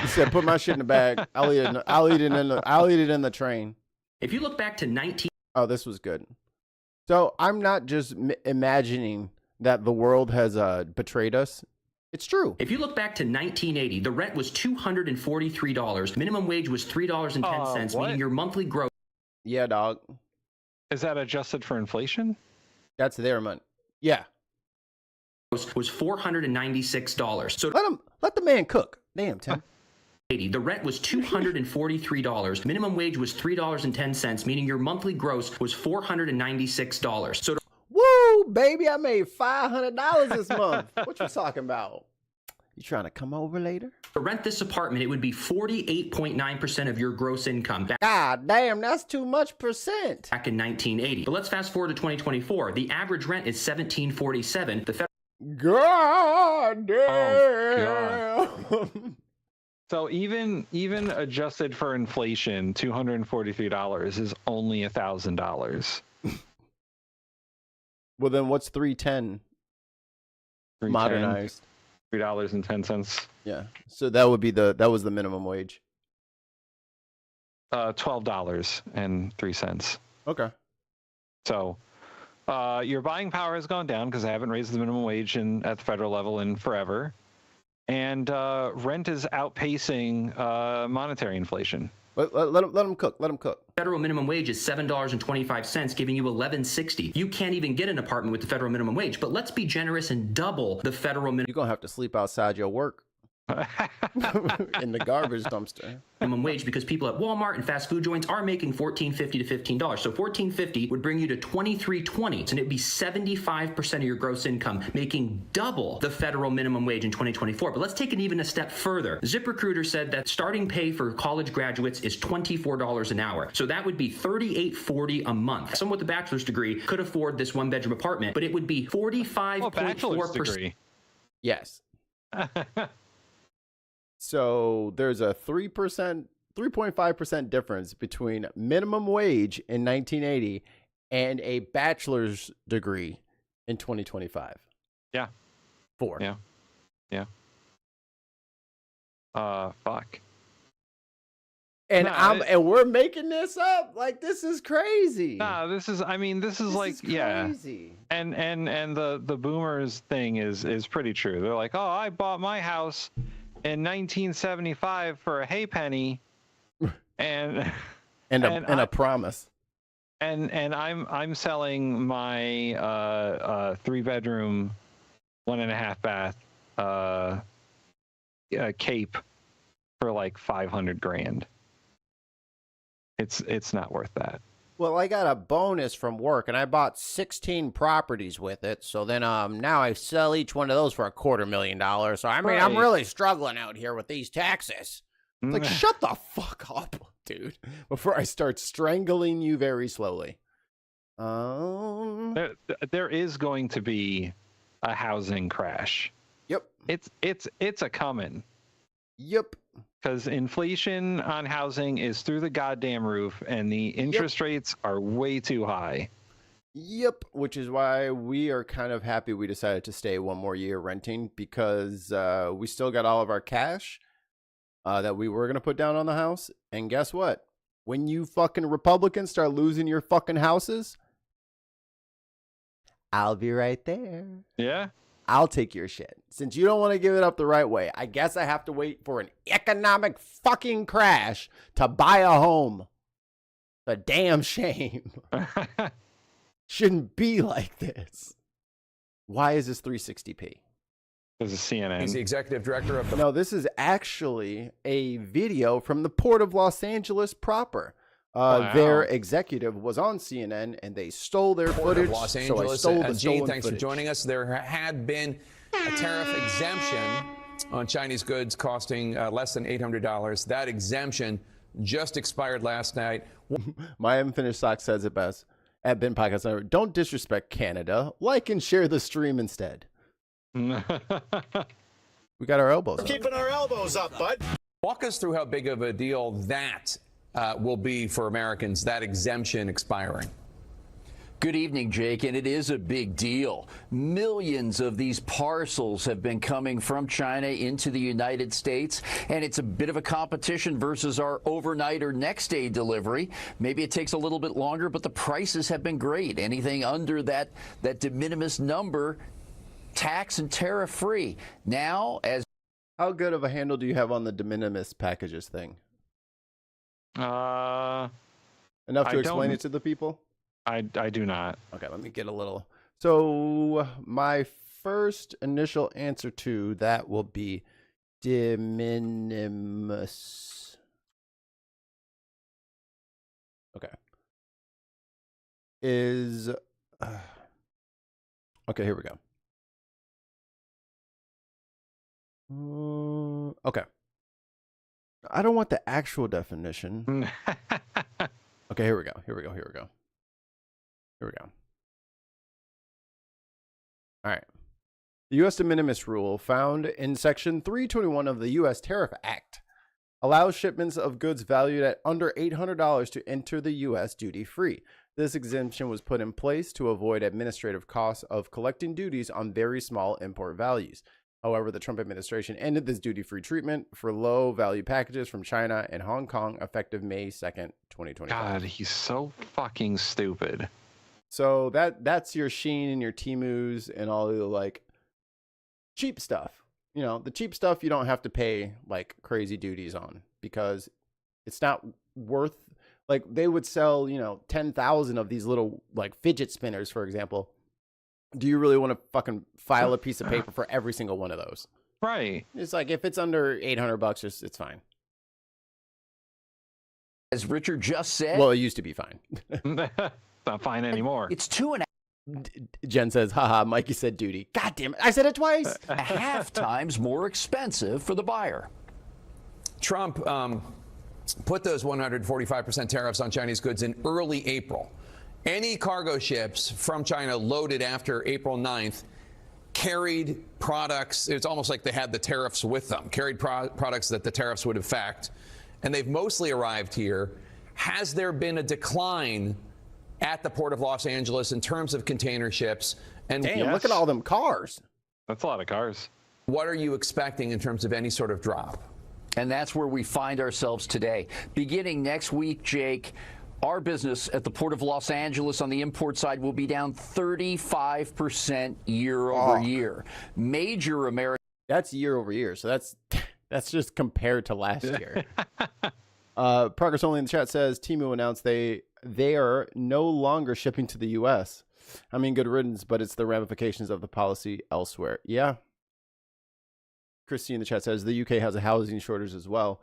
He said, "Put my shit in the bag. I'll eat it. I'll eat it in the train." If you look back to Oh, this was good. So I'm not just imagining that the world has betrayed us. It's true. If you look back to 1980, the rent was $243. Minimum wage was $3.10, meaning your monthly gross. Yeah, dog. Is that adjusted for inflation? That's their money. Yeah. Was $496. So let the man cook. Damn, Tim. The rent was $243. Minimum wage was $3.10, meaning your monthly gross was $496. So woo, baby, I made $500 this month. What you talking about? You trying to come over later? to rent this apartment, it would be 48.9% of your gross income. God damn, that's too much percent. Back in 1980. But let's fast forward to 2024. The average rent is $1,747. The federal God damn. Oh, God. So even adjusted for inflation, $243 is only $1,000. Well, then what's 310? Modernized. $3.10. Yeah. So that would be that was the minimum wage. $12.03. Okay. So your buying power has gone down because I haven't raised the minimum wage at the federal level in forever. And rent is outpacing monetary inflation. Let them cook. Let them cook. Federal minimum wage is $7.25, giving you $11.60. You can't even get an apartment with the federal minimum wage. But let's be generous and double the federal minimum. You're gonna have to sleep outside your work. In the garbage dumpster. Minimum wage, because people at Walmart and fast food joints are making $14.50 to $15. So $14.50 would bring you to $23.20, and it'd be 75% of your gross income, making double the federal minimum wage in 2024. But let's take it even a step further. ZipRecruiter said that starting pay for college graduates is $24 an hour. So that would be $38.40 a month. Someone with a bachelor's degree could afford this one-bedroom apartment, but it would be 45.4%. Yes. So there's a 3.5% difference between minimum wage in 1980 and a bachelor's degree in 2025. Yeah. 4. Yeah. Fuck. And and we're making this up. Like, this is crazy. Nah, this is like crazy. And the boomers thing is pretty true. They're like, "Oh, I bought my house in 1975 for a hay penny," and a promise. And I'm selling my 3-bedroom, 1.5 bath cape for like $500,000. It's not worth that. Well, I got a bonus from work, and I bought 16 properties with it. So then, now I sell each one of those for $250,000. So I mean, I'm really struggling out here with these taxes. It's like, shut the fuck up, dude, before I start strangling you very slowly. There is going to be a housing crash. Yep. It's a coming. Yep. Because inflation on housing is through the goddamn roof, and the interest rates are way too high. Yep, which is why we are kind of happy we decided to stay one more year renting, because we still got all of our cash that we were going to put down on the house. And guess what? When you fucking Republicans start losing your fucking houses, I'll be right there. Yeah. I'll take your shit. Since you don't want to give it up the right way, I guess I have to wait for an economic fucking crash to buy a home. A damn shame. Shouldn't be like this. Why is this 360p? This is CNN. He's the executive director of the... No, this is actually a video from the Port of Los Angeles proper. Wow. Their executive was on CNN, and they stole their Port footage. of Los So I Angeles. stole the Gene, stolen thanks footage. for joining us. There had been a tariff exemption on Chinese goods costing less than $800. That exemption just expired last night. My Unfinished Sock says it best at Ben Podcast Network. Don't disrespect Canada. Like and share the stream instead. We got our elbows up. Keeping our elbows up, bud. Walk us through how big of a deal that will be for Americans, that exemption expiring. Good evening, Jake, and it is a big deal. Millions of these parcels have been coming from China into the United States, and it's a bit of a competition versus our overnight or next day delivery. Maybe it takes a little bit longer, but the prices have been great. Anything under that de minimis number, tax and tariff free. Now, as how good of a handle do you have on the de minimis packages thing? Enough to explain it to the people? I do not. Okay, let me get a little. So my first initial answer to that will be de minimis. Okay. Is okay, here we go. Okay. I don't want the actual definition. Okay, here we go. Here we go. All right. The U.S. de minimis rule, found in Section 321 of the U.S. Tariff Act, allows shipments of goods valued at under $800 to enter the U.S. duty-free. This exemption was put in place to avoid administrative costs of collecting duties on very small import values. However, the Trump administration ended this duty-free treatment for low-value packages from China and Hong Kong effective May 2nd, 2025. God, he's so fucking stupid. So that's your Shein and your Temus and all the like cheap stuff. You know, the cheap stuff you don't have to pay like crazy duties on because it's not worth, like they would sell, 10,000 of these little like fidget spinners, for example. Do you really want to fucking file a piece of paper for every single one of those? Right. It's like if it's under $800, it's fine. As Richard just said. Well, it used to be fine. Not fine anymore. It's 2.5. Jen says, haha, Mikey said duty. God damn it. I said it twice. Half times more expensive for the buyer. Trump put those 145% tariffs on Chinese goods in early April. Any cargo ships from China loaded after April 9th carried products. It's almost like they had the tariffs with them, carried products that the tariffs would affect. And they've mostly arrived here. Has there been a decline at the Port of Los Angeles in terms of container ships? And damn, look at all them cars. That's a lot of cars. What are you expecting in terms of any sort of drop? And that's where we find ourselves today. Beginning next week, Jake, our business at the Port of Los Angeles on the import side will be down 35% year over year. Major American. That's year over year. So that's just compared to last year. Progress Only in the chat says Temu announced they are no longer shipping to the U.S. I mean, good riddance, but it's the ramifications of the policy elsewhere. Yeah. Christy in the chat says the UK has a housing shortage as well.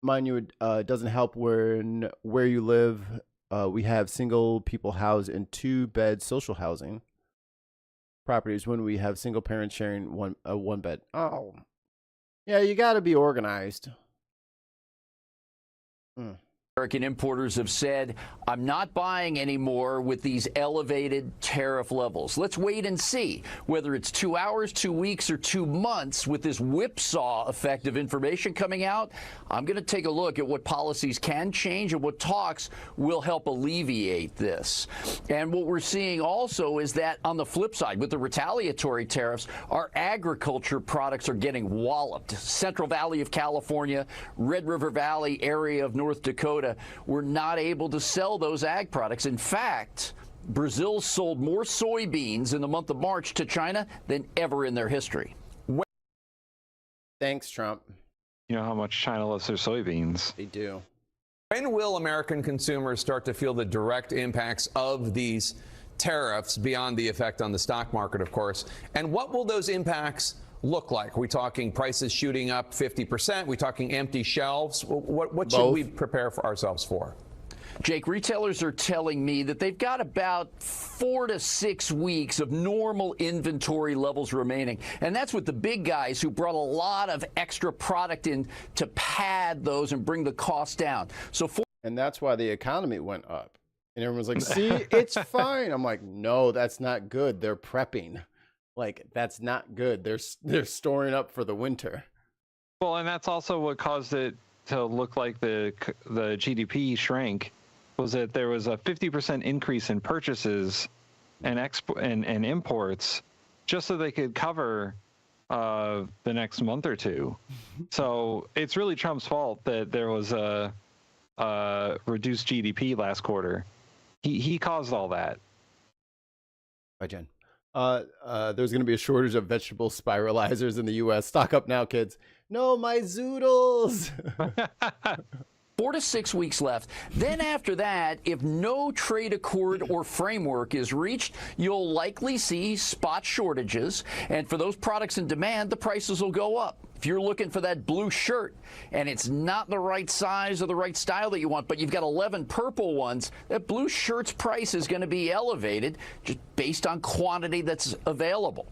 Mind you, it doesn't help where you live. We have single people housed in 2-bed social housing properties when we have single parents sharing one bed. Oh, yeah, you got to be organized. American importers have said, I'm not buying anymore with these elevated tariff levels. Let's wait and see whether it's 2 hours, 2 weeks, or 2 months with this whipsaw effect of information coming out. I'm going to take a look at what policies can change and what talks will help alleviate this. And what we're seeing also is that on the flip side, with the retaliatory tariffs, our agriculture products are getting walloped. Central Valley of California, Red River Valley area of North Dakota, were not able to sell those ag products. In fact, Brazil sold more soybeans in the month of March to China than ever in their history. Thanks, Trump. You know how much China loves their soybeans. They do. When will American consumers start to feel the direct impacts of these tariffs beyond the effect on the stock market, of course? And what will those impacts look like? Are we talking prices shooting up 50%? Are we talking empty shelves? What should we prepare for ourselves for? Jake, retailers are telling me that they've got about 4 to 6 weeks of normal inventory levels remaining. And that's with the big guys who brought a lot of extra product in to pad those and bring the cost down. And that's why the economy went up. And everyone's like, see, it's fine. I'm like, no, that's not good. They're prepping. Like, that's not good. They're storing up for the winter. Well, and that's also what caused it to look like the GDP shrank, was that there was a 50% increase in purchases and and imports just so they could cover the next month or two. So it's really Trump's fault that there was a reduced GDP last quarter. He caused all that. Bye, Jen. There's going to be a shortage of vegetable spiralizers in the U.S. Stock up now, kids. No, my zoodles. 4 to 6 weeks left. Then after that, if no trade accord or framework is reached, you'll likely see spot shortages. And for those products in demand, the prices will go up. If you're looking for that blue shirt and it's not the right size or the right style that you want, but you've got 11 purple ones, that blue shirt's price is going to be elevated just based on quantity that's available.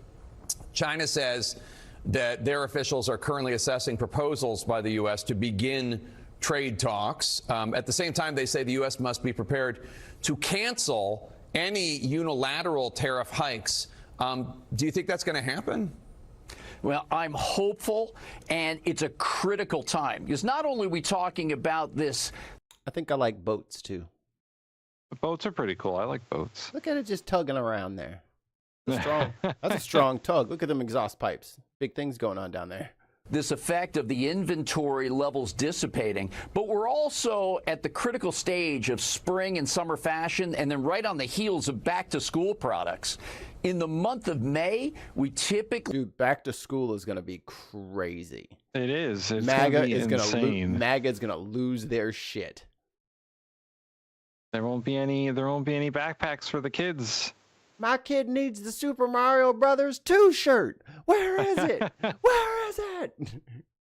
China says that their officials are currently assessing proposals by the U.S. to begin trade talks. At the same time, they say the U.S. must be prepared to cancel any unilateral tariff hikes. Do you think that's going to happen? Well, I'm hopeful, and it's a critical time because not only are we talking about this. I think I like boats too. Boats are pretty cool. I like boats. Look at it just tugging around there. Strong. That's a strong tug. Look at them exhaust pipes. Big things going on down there. This effect of the inventory levels dissipating, but we're also at the critical stage of spring and summer fashion, and then right on the heels of back to school products. In the month of May, we typically... Dude, back to school is going to be crazy. It is. It's MAGA is MAGA is going to lose their shit. There won't be any backpacks for the kids. My kid needs the Super Mario Brothers 2 shirt. Where is it? Where is it?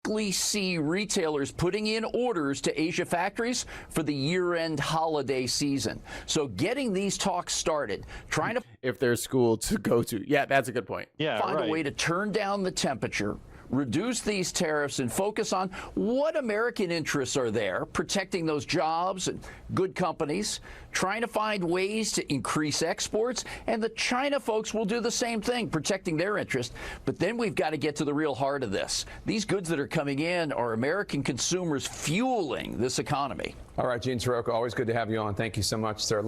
We see retailers putting in orders to Asia factories for the year-end holiday season. So getting these talks started, trying to... If there's school to go to. Yeah, that's a good point. Yeah, find a way to turn down the temperature, reduce these tariffs, and focus on what American interests are there, protecting those jobs and good companies, trying to find ways to increase exports, and the China folks will do the same thing, protecting their interest. But then we've got to get to the real heart of this. These goods that are coming in are American consumers fueling this economy. All right, Gene Sirocco, always good to have you on. Thank you so much, sir.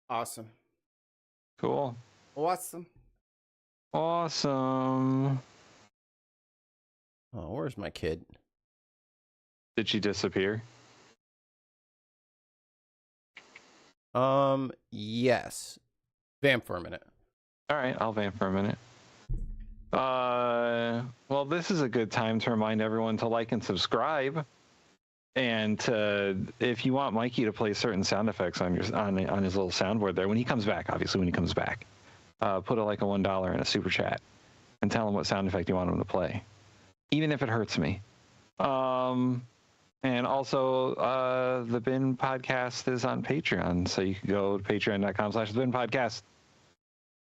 Awesome. Cool. Awesome. Awesome. Oh, where's my kid? Did she disappear? Yes. Vamp for a minute. All right, I'll vamp for a minute. Well, this is a good time to remind everyone to like and subscribe. And if you want Mikey to play certain sound effects on his little soundboard there, when he comes back, obviously when he comes back, put a $1 in a super chat and tell him what sound effect you want him to play, even if it hurts me. And also, the Bin Podcast is on Patreon, so you can go to patreon.com/thebinpodcast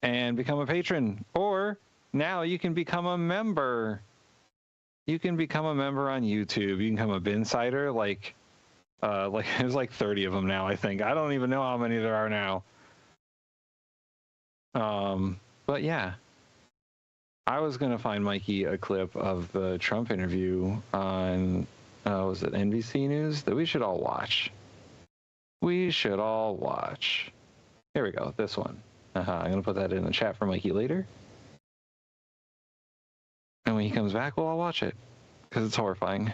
and become a patron. Or now you can become a member. You can become a member on YouTube. You can become a Binsider. There's like 30 of them now, I think. I don't even know how many there are now. But yeah, I was gonna find Mikey a clip of the Trump interview on, was it NBC News, that we should all watch. We should all watch. Here we go. This one. I'm gonna put that in the chat for Mikey later. And when he comes back, we'll all watch it because it's horrifying.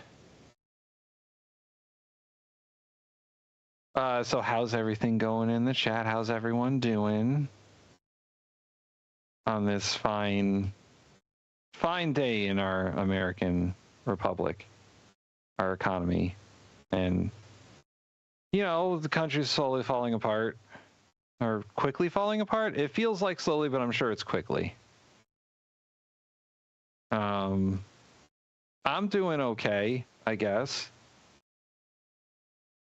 So how's everything going in the chat? How's everyone doing on this fine day in our American Republic, our economy? And, the country's slowly falling apart, or quickly falling apart. It feels like slowly, but I'm sure it's quickly. I'm doing okay, I guess.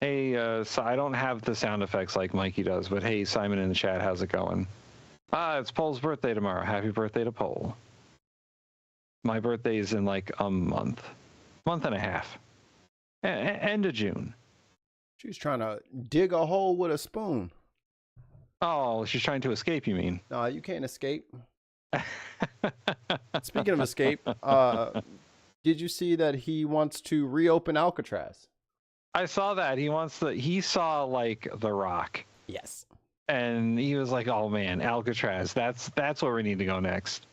Hey, so I don't have the sound effects like Mikey does, but hey, Simon in the chat, how's it going? It's Pole's birthday tomorrow. Happy birthday to Pole. My birthday is in like a month and a half. End of June. She's trying to dig a hole with a spoon. Oh, she's trying to escape, you mean? No, you can't escape. Speaking of escape, did you see that he wants to reopen Alcatraz? I saw that. He saw like The Rock. Yes. And he was like, oh man, Alcatraz, that's where we need to go next.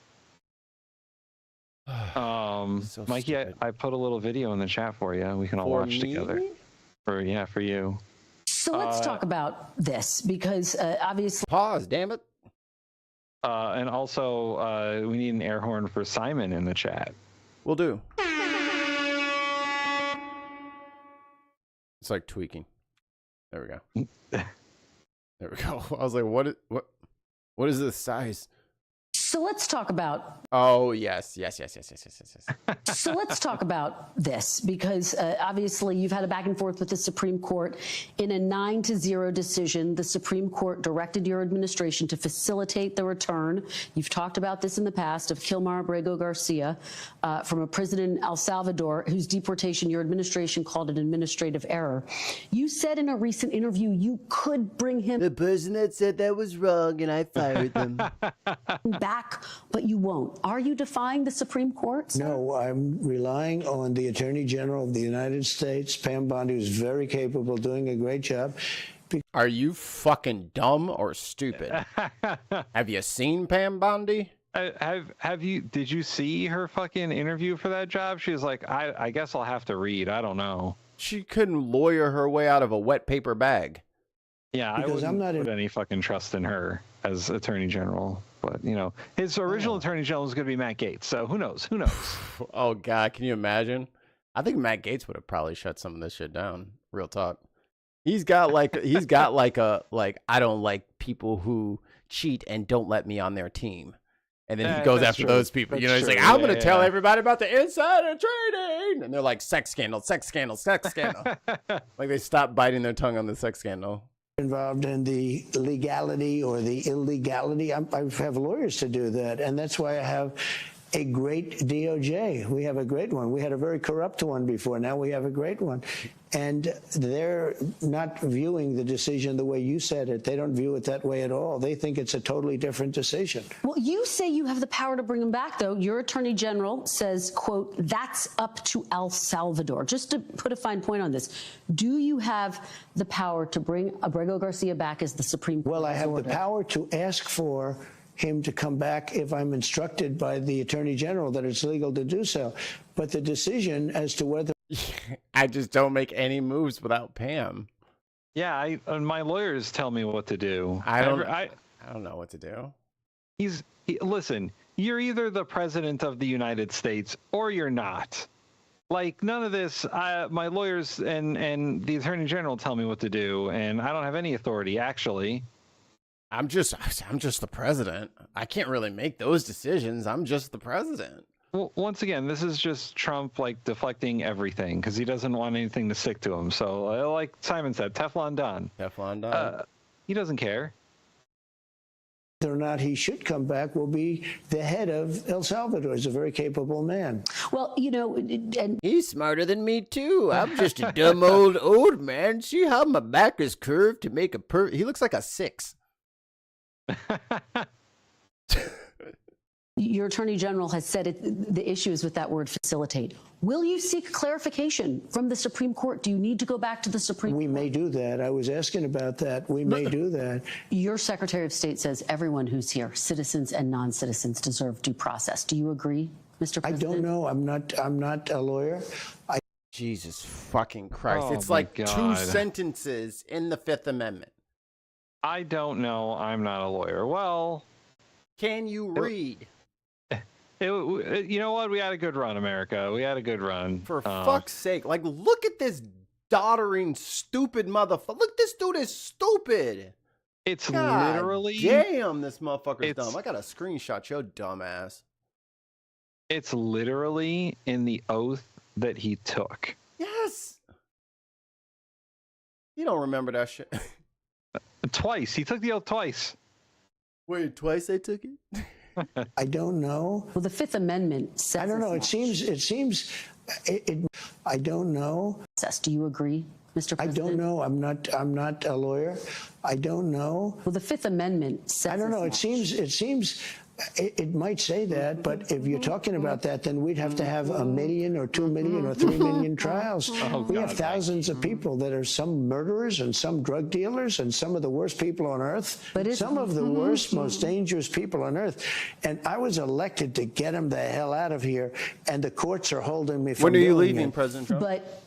So Mikey, I put a little video in the chat for you. We can all watch together. For you. So let's talk about this because obviously. Pause, damn it. And also, we need an air horn for Simon in the chat. Will do. It's like tweaking. There we go. There we go. I was like, what is this size? So let's talk about. Oh, yes. So let's talk about this, because obviously you've had a back and forth with the Supreme Court. In a 9-0 decision, the Supreme Court directed your administration to facilitate the return. You've talked about this in the past, of Kilmar Abrego Garcia from a prison in El Salvador, whose deportation your administration called an administrative error. You said in a recent interview you could bring him. The person that said that was wrong, and I fired them. Back, but you won't. Are you defying the Supreme Court? No, I'm relying on the Attorney General of the United States, Pam Bondi, who's very capable, doing a great job. Are you fucking dumb or stupid? Have you seen Pam Bondi? Did you see her fucking interview for that job? She was like, I guess I'll have to read. I don't know. She couldn't lawyer her way out of a wet paper bag. Yeah, Because I wouldn't put any fucking trust in her as Attorney General. But, you know, his original Attorney General is going to be Matt Gaetz. So who knows? Who knows? Oh, God. Can you imagine? I think Matt Gaetz would have probably shut some of this shit down. Real talk. He's got like I don't like people who cheat and don't let me on their team. And then he goes after those people. That's you know, he's true. like, I'm going to tell everybody about the insider trading. And they're like, sex scandal, sex scandal, sex scandal. Like they stop biting their tongue on the sex scandal. Involved in the legality or the illegality. I have lawyers to do that, and that's why I have a great DOJ. We have a great one. We had a very corrupt one before. Now we have a great one. And they're not viewing the decision the way you said it. They don't view it that way at all. They think it's a totally different decision. Well, you say you have the power to bring him back, though. Your Attorney General says, quote, that's up to El Salvador. Just to put a fine point on this, do you have the power to bring Abrego Garcia back as the Supreme Court? Well, I have the power to ask for him to come back if I'm instructed by the Attorney General that it's legal to do so. But the decision as to whether... I just don't make any moves without Pam. Yeah, my lawyers tell me what to do. I don't know what to do. Listen, you're either the president of the United States or you're not. Like, none of this, my lawyers and the Attorney General tell me what to do, and I don't have any authority, actually. I'm just the president. I can't really make those decisions. I'm just the president. Well, once again, this is just Trump like deflecting everything because he doesn't want anything to stick to him. So, like Simon said, Teflon Don. Teflon Don. He doesn't care. Whether or not he should come back will be the head of El Salvador. He's a very capable man. Well, you know, and he's smarter than me too. I'm just a dumb old man. See how my back is curved to make a He looks like a 6. Your Attorney General has said the issue is with that word facilitate. Will you seek clarification from the Supreme Court? Do you need to go back to the Supreme Court? We may do that. I was asking about that. We may do that. Your Secretary of State says everyone who's here, citizens and non-citizens, deserve due process. Do you agree, Mr. President? I don't know. I'm not a lawyer. Jesus fucking Christ. Oh, it's like God. 2 sentences in the Fifth Amendment. I don't know. I'm not a lawyer. Well, can you read? You know what? We had a good run, America. We had a good run. For fuck's sake. Like, look at this doddering, stupid motherfucker. Look, this dude is stupid. It's God literally... Damn, this motherfucker's dumb. I got a screenshot, your dumb ass. It's literally in the oath that he took. Yes. You don't remember that shit. Twice. He took the oath twice. Wait, twice I took it? I don't know. Well, the Fifth Amendment says... I don't know. It seems... I don't know. Do you agree, Mr. President? I don't know. I'm not a lawyer. I don't know. Well, the Fifth Amendment says... I don't know. It seems... It might say that, but if you're talking about that, then we'd have to have 1 million or 2 million or 3 million trials. We have thousands of people that are some murderers and some drug dealers and some of the worst people on earth. Some of the worst, most dangerous people on earth. And I was elected to get them the hell out of here, and the courts are holding me from When are you doing leaving, it. President Trump? But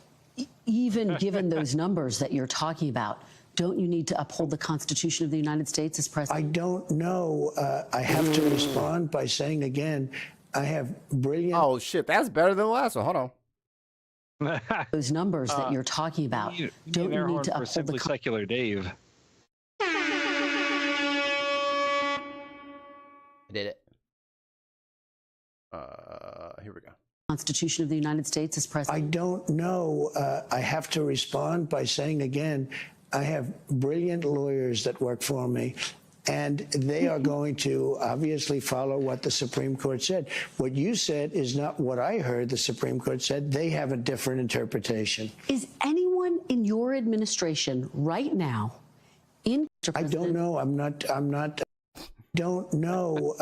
even given those numbers that you're talking about, don't you need to uphold the Constitution of the United States as president? I don't know. I have to respond by saying again, I have brilliant... Oh, shit. That's better than the last one. Hold on. Those numbers that you're talking about, don't you need to uphold Simply Secular Dave. I did it. Here we go. Constitution of the United States as president? I don't know. I have to respond by saying again, I have brilliant lawyers that work for me, and they are going to obviously follow what the Supreme Court said. What you said is not what I heard the Supreme Court said. They have a different interpretation. Is anyone in your administration right now in I don't know. I'm not, don't know.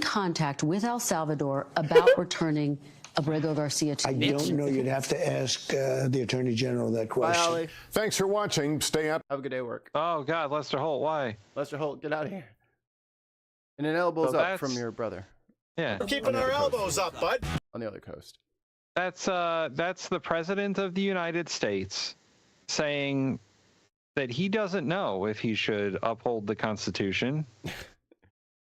Contact with El Salvador about returning Abrego Garcia to I don't know. You'd have to ask the Attorney General that question. Thanks for watching. Stay up. Have a good day at work. Oh, God, Lester Holt, why? Lester Holt, get out of here. And an elbows So up from your brother. Yeah. We're keeping our elbows up, bud. On the other coast. That's the President of the United States saying that he doesn't know if he should uphold the Constitution.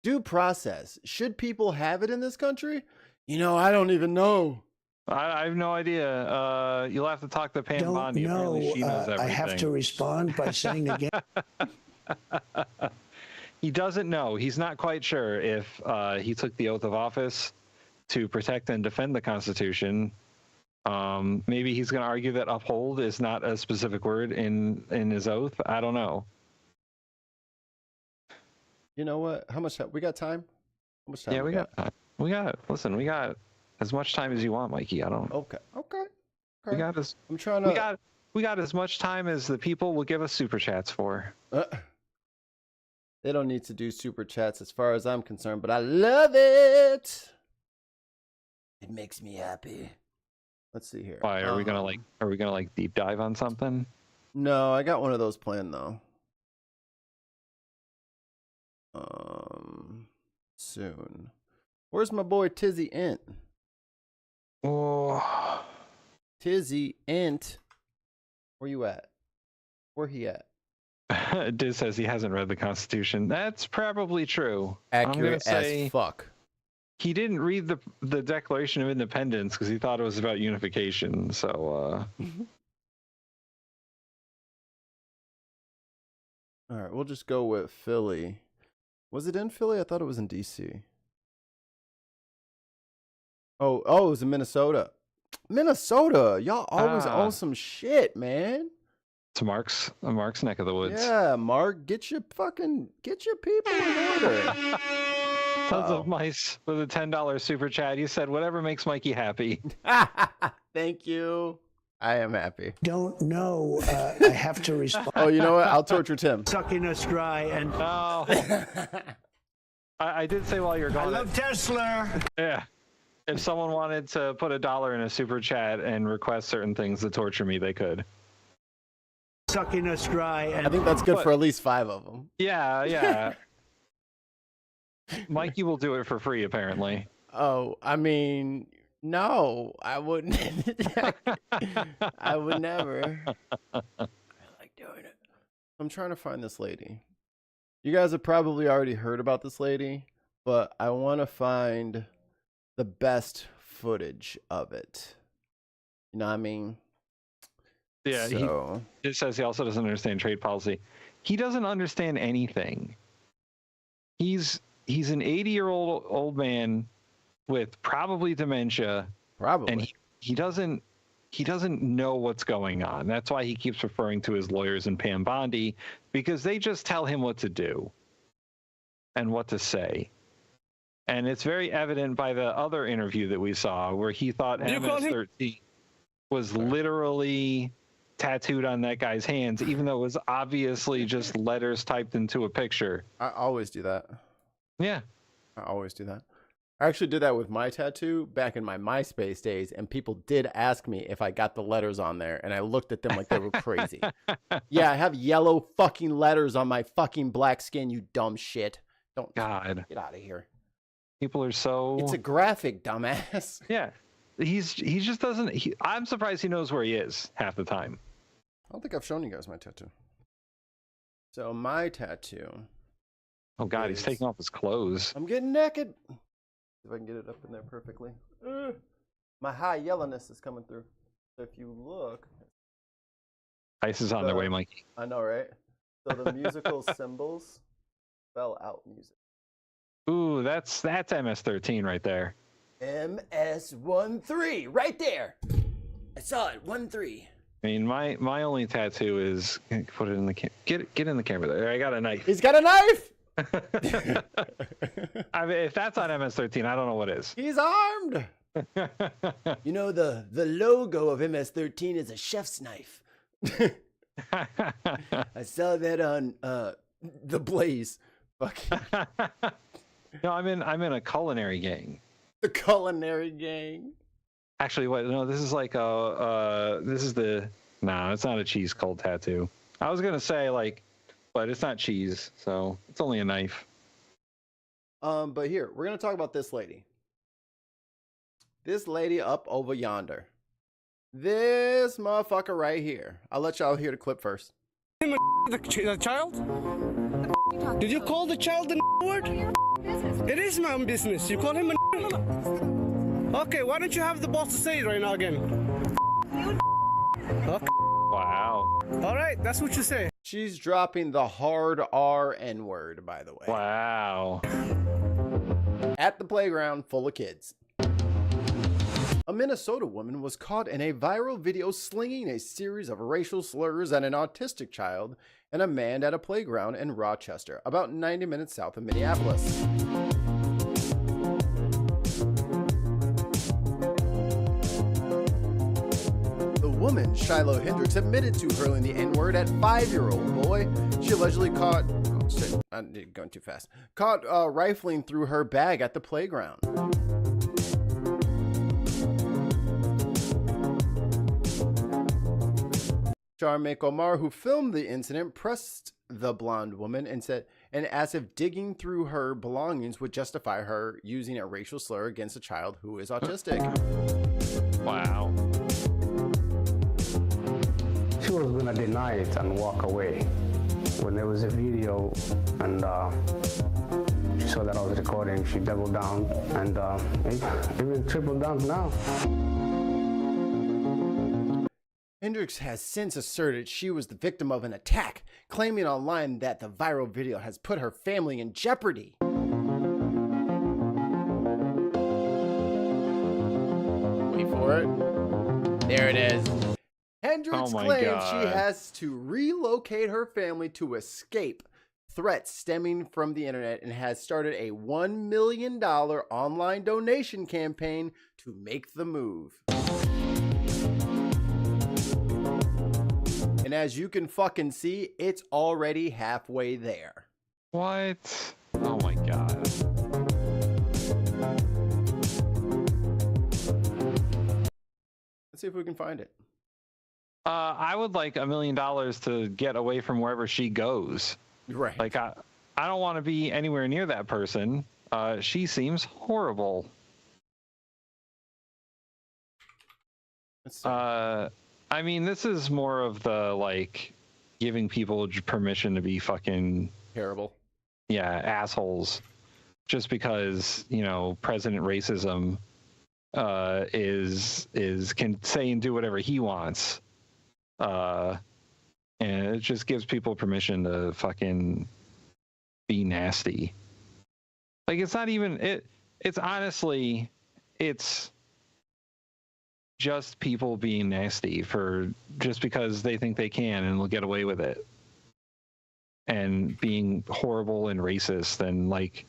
Due process. Should people have it in this country? You know, I don't even know. I have no idea. You'll have to talk to Pam Bondi. Apparently she knows everything. I have to respond by saying again. He doesn't know. He's not quite sure if he took the oath of office to protect and defend the Constitution. Maybe he's going to argue that uphold is not a specific word in his oath. I don't know. You know what? How much time? We got time? How much time? Yeah, we got. Listen, we got as much time as you want, Mikey. I don't. Okay. We got as. I'm trying to. We got as much time as the people will give us super chats for. They don't need to do super chats as far as I'm concerned, but I love it. It makes me happy. Let's see here. Why are we gonna deep dive on something? No, I got one of those planned though. Soon. Where's my boy Tizzy Int? Oh, Tizzy Int. Where you at? Where he at? Diz says he hasn't read the Constitution. That's probably true. Accurate as fuck. He didn't read the Declaration of Independence because he thought it was about unification. So, all right, we'll just go with Philly. Was it in Philly? I thought it was in DC. Oh, it was in Minnesota. Minnesota, y'all always own some shit, man. It's Mark's neck of the woods. Yeah, Mark, get your people in order. Tons of mice with a $10 super chat. He said, "Whatever makes Mikey happy." Thank you. I am happy. Don't know. I have to respond. Oh, you know what? I'll torture Tim. Sucking us dry and. Oh. I did say while you're gone. I love Tesla. Yeah. If someone wanted to put $1 in a super chat and request certain things to torture me, they could. Sucking us dry. And I think that's good for at least 5 of them. Yeah. Mikey will do it for free, apparently. Oh, I mean, no, I wouldn't. I would never. I like doing it. I'm trying to find this lady. You guys have probably already heard about this lady, but I want to find the best footage of it. You know what I mean? Yeah, so... it says he also doesn't understand trade policy. He doesn't understand anything. He's an 80-year-old old man with probably dementia. Probably. And he doesn't know what's going on. That's why he keeps referring to his lawyers and Pam Bondi, because they just tell him what to do and what to say. And it's very evident by the other interview that we saw where he thought MS-13 was literally tattooed on that guy's hands, even though it was obviously just letters typed into a picture. I always do that. Yeah. I always do that. I actually did that with my tattoo back in my MySpace days, and people did ask me if I got the letters on there, and I looked at them like they were crazy. Yeah, I have yellow fucking letters on my fucking black skin, you dumb shit. Don't get out of here. People are so... It's a graphic, dumbass. Yeah. He just doesn't... I'm surprised he knows where he is half the time. I don't think I've shown you guys my tattoo. So my tattoo... Oh, God, he's taking off his clothes. I'm getting naked. If I can get it up in there perfectly. My high yellowness is coming through. So if you look... Ice is on their way, Mikey. I know, right? So the musical symbols spell out music. Ooh, that's MS-13 right there. MS13, right there. I saw it, 1-3. I mean, my only tattoo is put it in the get in the camera there. I got a knife. He's got a knife. I mean, if that's on MS13, I don't know what is. He's armed. You know, the logo of MS13 is a chef's knife. I saw that on The Blaze. Fucking. No, I'm in a culinary gang. The culinary gang. Actually, what? No, this is like this is the. No, it's not a cheese cult tattoo. I was gonna say like, but it's not cheese, so it's only a knife. But here we're gonna talk about this lady. This lady up over yonder. This motherfucker right here. I'll let y'all hear the clip first. The child? Did you call the child the word? It is my own business. You call him a. Okay, why don't you have the boss to say it right now again? Okay. Wow. All right, that's what you say. She's dropping the hard R N word, by the way. Wow. At the playground full of kids. A Minnesota woman was caught in a viral video slinging a series of racial slurs at an autistic child and a man at a playground in Rochester, about 90 minutes south of Minneapolis. The woman, Shiloh Hendricks, admitted to hurling the N-word at 5-year-old boy. She allegedly caught... Oh, shit, I'm going too fast. Caught rifling through her bag at the playground. Charmaine Omar, who filmed the incident, pressed the blonde woman and said, and as if digging through her belongings would justify her using a racial slur against a child who is autistic. Wow. She was gonna deny it and walk away. When there was a video and she saw that I was recording, she doubled down and even tripled down now. Hendricks has since asserted she was the victim of an attack, claiming online that the viral video has put her family in jeopardy. Wait for it. There it is. Hendricks claims she has to relocate her family to escape threats stemming from the internet and has started a $1 million online donation campaign to make the move. And as you can fucking see, it's already halfway there. What? Oh my god. Let's see if we can find it. I would like $1 million to get away from wherever she goes. Right. Like I don't want to be anywhere near that person. She seems horrible. I mean, this is more of the like giving people permission to be fucking terrible. Yeah, assholes. Just because, you know, President Racism can say and do whatever he wants. And it just gives people permission to fucking be nasty. Like it's not even it's honestly it's just people being nasty for just because they think they can and will get away with it, and being horrible and racist. And like,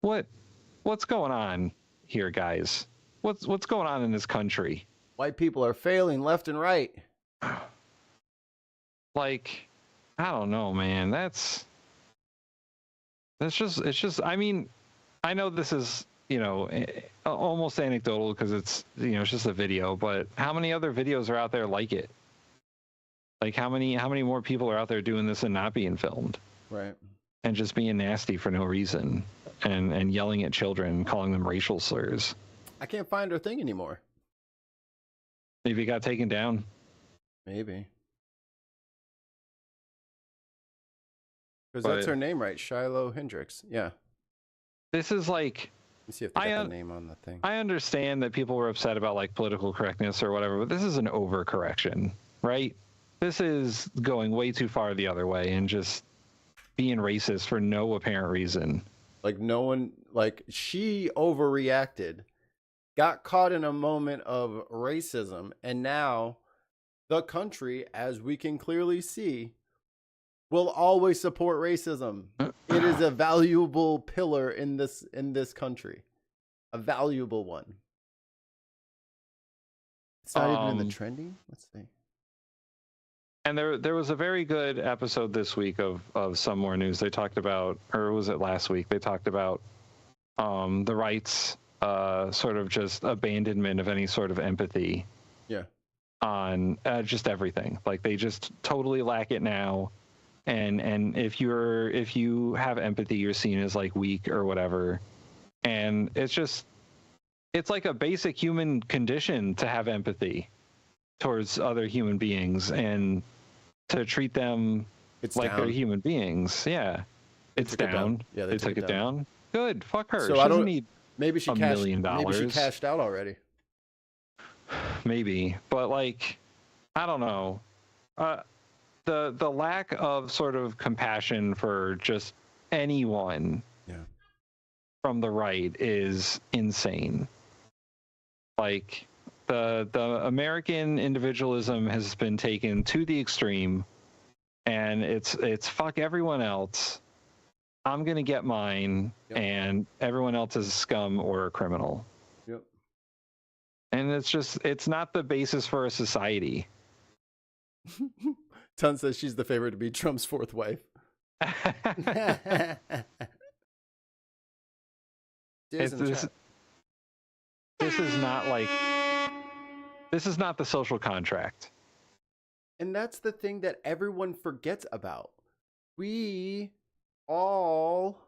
what's going on here, guys? What's going on in this country? White people are failing left and right. Like, I don't know, man. It's just. I mean, I know this is, you know, almost anecdotal because it's, you know, it's just a video, but how many other videos are out there like it? Like how many more people are out there doing this and not being filmed? Right. And just being nasty for no reason and yelling at children, calling them racial slurs. I can't find her thing anymore. Maybe it got taken down. Maybe. Because that's her name, right? Shiloh Hendricks. Yeah. This is like... Let me see if they got the name on the thing. I understand that people were upset about like political correctness or whatever, but this is an overcorrection, right? This is going way too far the other way and just being racist for no apparent reason. Like no one, like she overreacted got caught in a moment of racism, and now the country, as we can clearly see, will always support racism. It is a valuable pillar in this country, a valuable one. It's not even in the trending. Let's see. And there was a very good episode this week of Some More News. They talked about, or was it last week? They talked about the rights, sort of just abandonment of any sort of empathy. Yeah. On just everything. Like they just totally lack it now. And if you have empathy, you're seen as like weak or whatever. And it's like a basic human condition to have empathy towards other human beings and to treat them like they're human beings. Yeah. It's down. Yeah, they took it down. Good. Fuck her. So She I doesn't don't need maybe she $1 cashed million. maybe she cashed out already. Maybe, but like, I don't know. The lack of sort of compassion for just anyone from the right is insane. Like the American individualism has been taken to the extreme, and it's fuck everyone else. I'm gonna get mine, and everyone else is scum or a criminal. Yep. And it's not the basis for a society. Ton says she's the favorite to be Trump's fourth wife. This is not like, this is not the social contract. And that's the thing that everyone forgets about. We all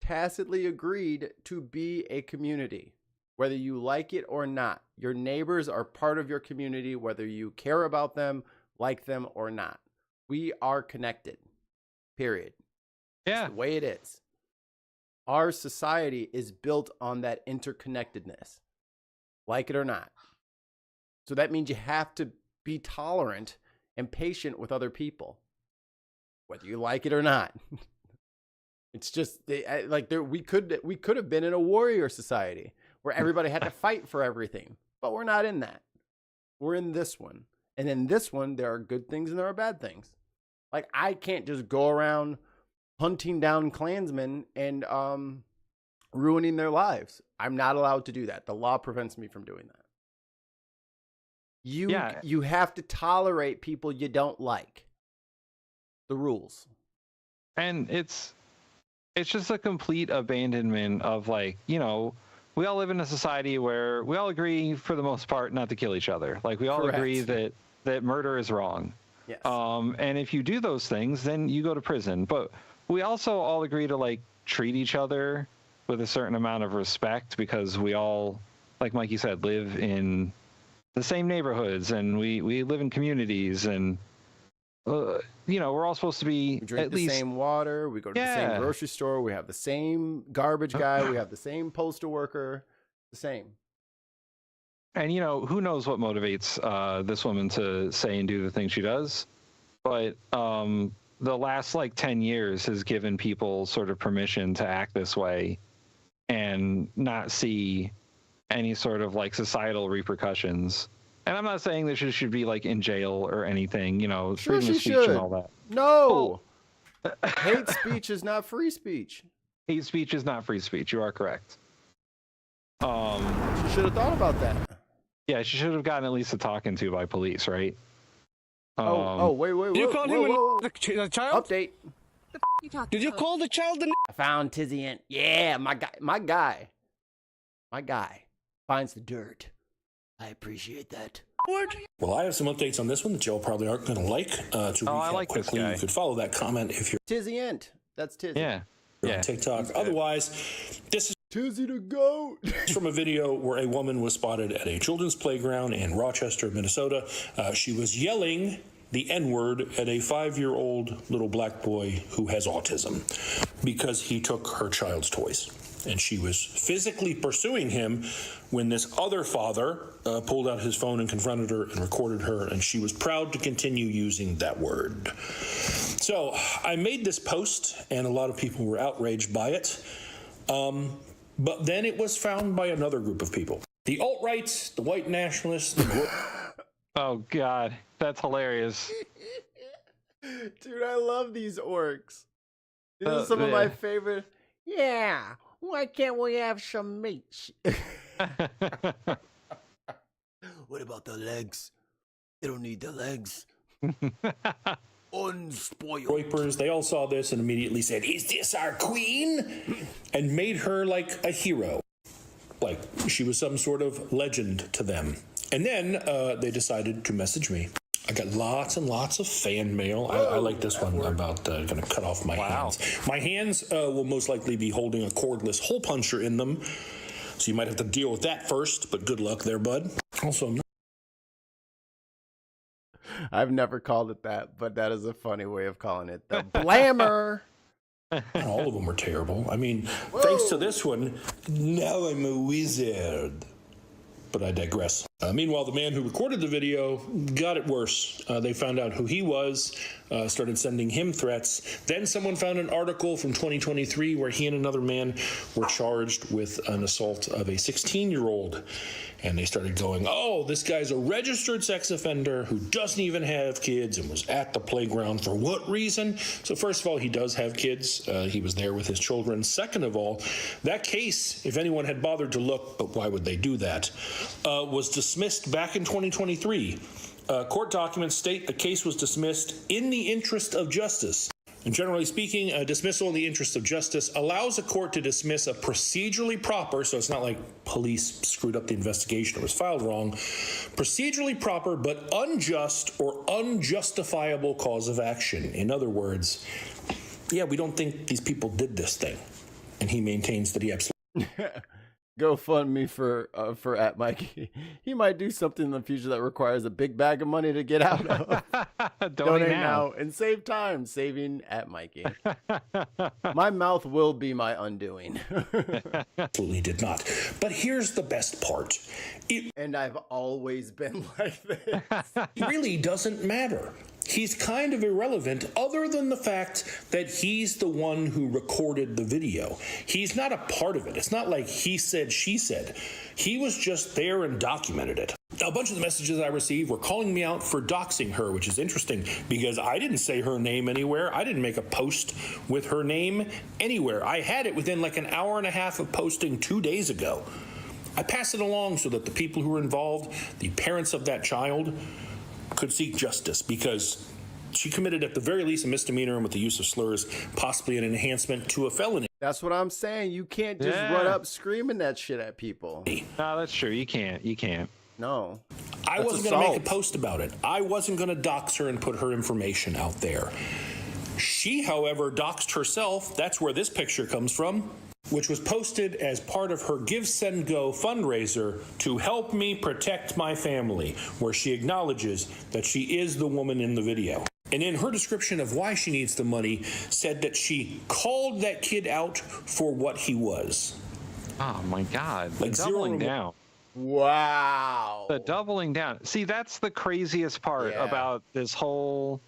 tacitly agreed to be a community, whether you like it or not. Your neighbors are part of your community, whether you care about them, like them or not. We are connected, period. Yeah. That's the way it is. Our society is built on that interconnectedness, like it or not. So that means you have to be tolerant and patient with other people, whether you like it or not. It's just like we could have been in a warrior society where everybody had to fight for everything, but we're not in that. We're in this one. And in this one, there are good things and there are bad things. Like, I can't just go around hunting down Klansmen and ruining their lives. I'm not allowed to do that. The law prevents me from doing that. You have to tolerate people you don't like. The rules. And it's just a complete abandonment of, like, you know, we all live in a society where we all agree for the most part not to kill each other. Like, we all Correct. agree that murder is wrong. Yes. And if you do those things, then you go to prison. But we also all agree to, like, treat each other with a certain amount of respect, because we all, like Mikey said, live in the same neighborhoods and we live in communities, and you know, we're all supposed to be we drink at the least same water. We go to the same grocery store. We have the same garbage guy. We have the same postal worker. The same. And, you know, who knows what motivates this woman to say and do the things she does. But the last, like, 10 years has given people sort of permission to act this way and not see any sort of, like, societal repercussions. And I'm not saying that she should be, like, in jail or anything, you know, Sure freedom of she speech should. and all that. No. Hate speech is not free speech. Hate speech is not free speech. You are correct. She should have thought about that. Yeah, she should have gotten at least a talking to by police, right? Wait. You called him a child? Update. Did you call the child the I found Tizzy. Yeah, my guy finds the dirt. I appreciate that. Well, I have some updates on this one that y'all probably aren't going to like. To recap like this quickly, guy. you could follow that comment if you're Tizzy Ent. That's Tizzy. Yeah. on TikTok. Otherwise, this is Tizzy the goat. from a video where a woman was spotted at a children's playground in Rochester, Minnesota. She was yelling the N-word at a 5-year-old little black boy who has autism because he took her child's toys. And she was physically pursuing him when this other father pulled out his phone and confronted her and recorded her, and she was proud to continue using that word. So I made this post, and a lot of people were outraged by it. But then it was found by another group of people. The alt-right, the white nationalists, Oh God, that's hilarious. Dude, I love these orcs. These are some of my favorite. Yeah, why can't we have some meat? What about the legs? They don't need the legs. Unspoiled. Reupers, they all saw this and immediately said, "Is this our queen?" and made her like a hero. Like she was some sort of legend to them. And then they decided to message me. I got lots and lots of fan mail. I like this one about going to cut off my hands. My hands will most likely be holding a cordless hole puncher in them. So you might have to deal with that first, but good luck there, bud. Also, I've never called it that, but that is a funny way of calling it. The Blammer. all of them were terrible. I mean, thanks to this one, now I'm a wizard. But I digress. Meanwhile, the man who recorded the video got it worse. They found out who he was, started sending him threats. Then someone found an article from 2023 where he and another man were charged with an assault of a 16-year-old. And they started going, oh, this guy's a registered sex offender who doesn't even have kids and was at the playground for what reason? So first of all, he does have kids. He was there with his children. Second of all, that case, if anyone had bothered to look, but why would they do that, was dismissed back in 2023. Court documents state the case was dismissed in the interest of justice. And generally speaking, a dismissal in the interest of justice allows a court to dismiss a procedurally proper, so it's not like police screwed up the investigation or was filed wrong, procedurally proper but unjust or unjustifiable cause of action. In other words, yeah, we don't think these people did this thing. And he maintains that he absolutely... GoFundMe for at Mikey. He might do something in the future that requires a big bag of money to get out of. Donate now and save time. Saving at Mikey. My mouth will be my undoing. Absolutely did not. But here's the best part. And I've always been like this. It really doesn't matter. He's kind of irrelevant other than the fact that he's the one who recorded the video. He's not a part of it. It's not like he said, she said. He was just there and documented it. Now, a bunch of the messages I received were calling me out for doxing her, which is interesting because I didn't say her name anywhere. I didn't make a post with her name anywhere. I had it within like an hour and a half of posting 2 days ago. I passed it along so that the people who were involved, the parents of that child, could seek justice because she committed at the very least a misdemeanor and with the use of slurs, possibly an enhancement to a felony. That's what I'm saying. You can't just run up screaming that shit at people. No, that's true. You can't. You can't. No. I wasn't going to make a post about it. I wasn't going to dox her and put her information out there. She, however, doxed herself. That's where this picture comes from, which was posted as part of her Give, Send, Go fundraiser to help me protect my family, where she acknowledges that she is the woman in the video. And in her description of why she needs the money, said that she called that kid out for what he was. Oh my God. Like doubling down. Wow. The doubling down. See, that's the craziest part about this whole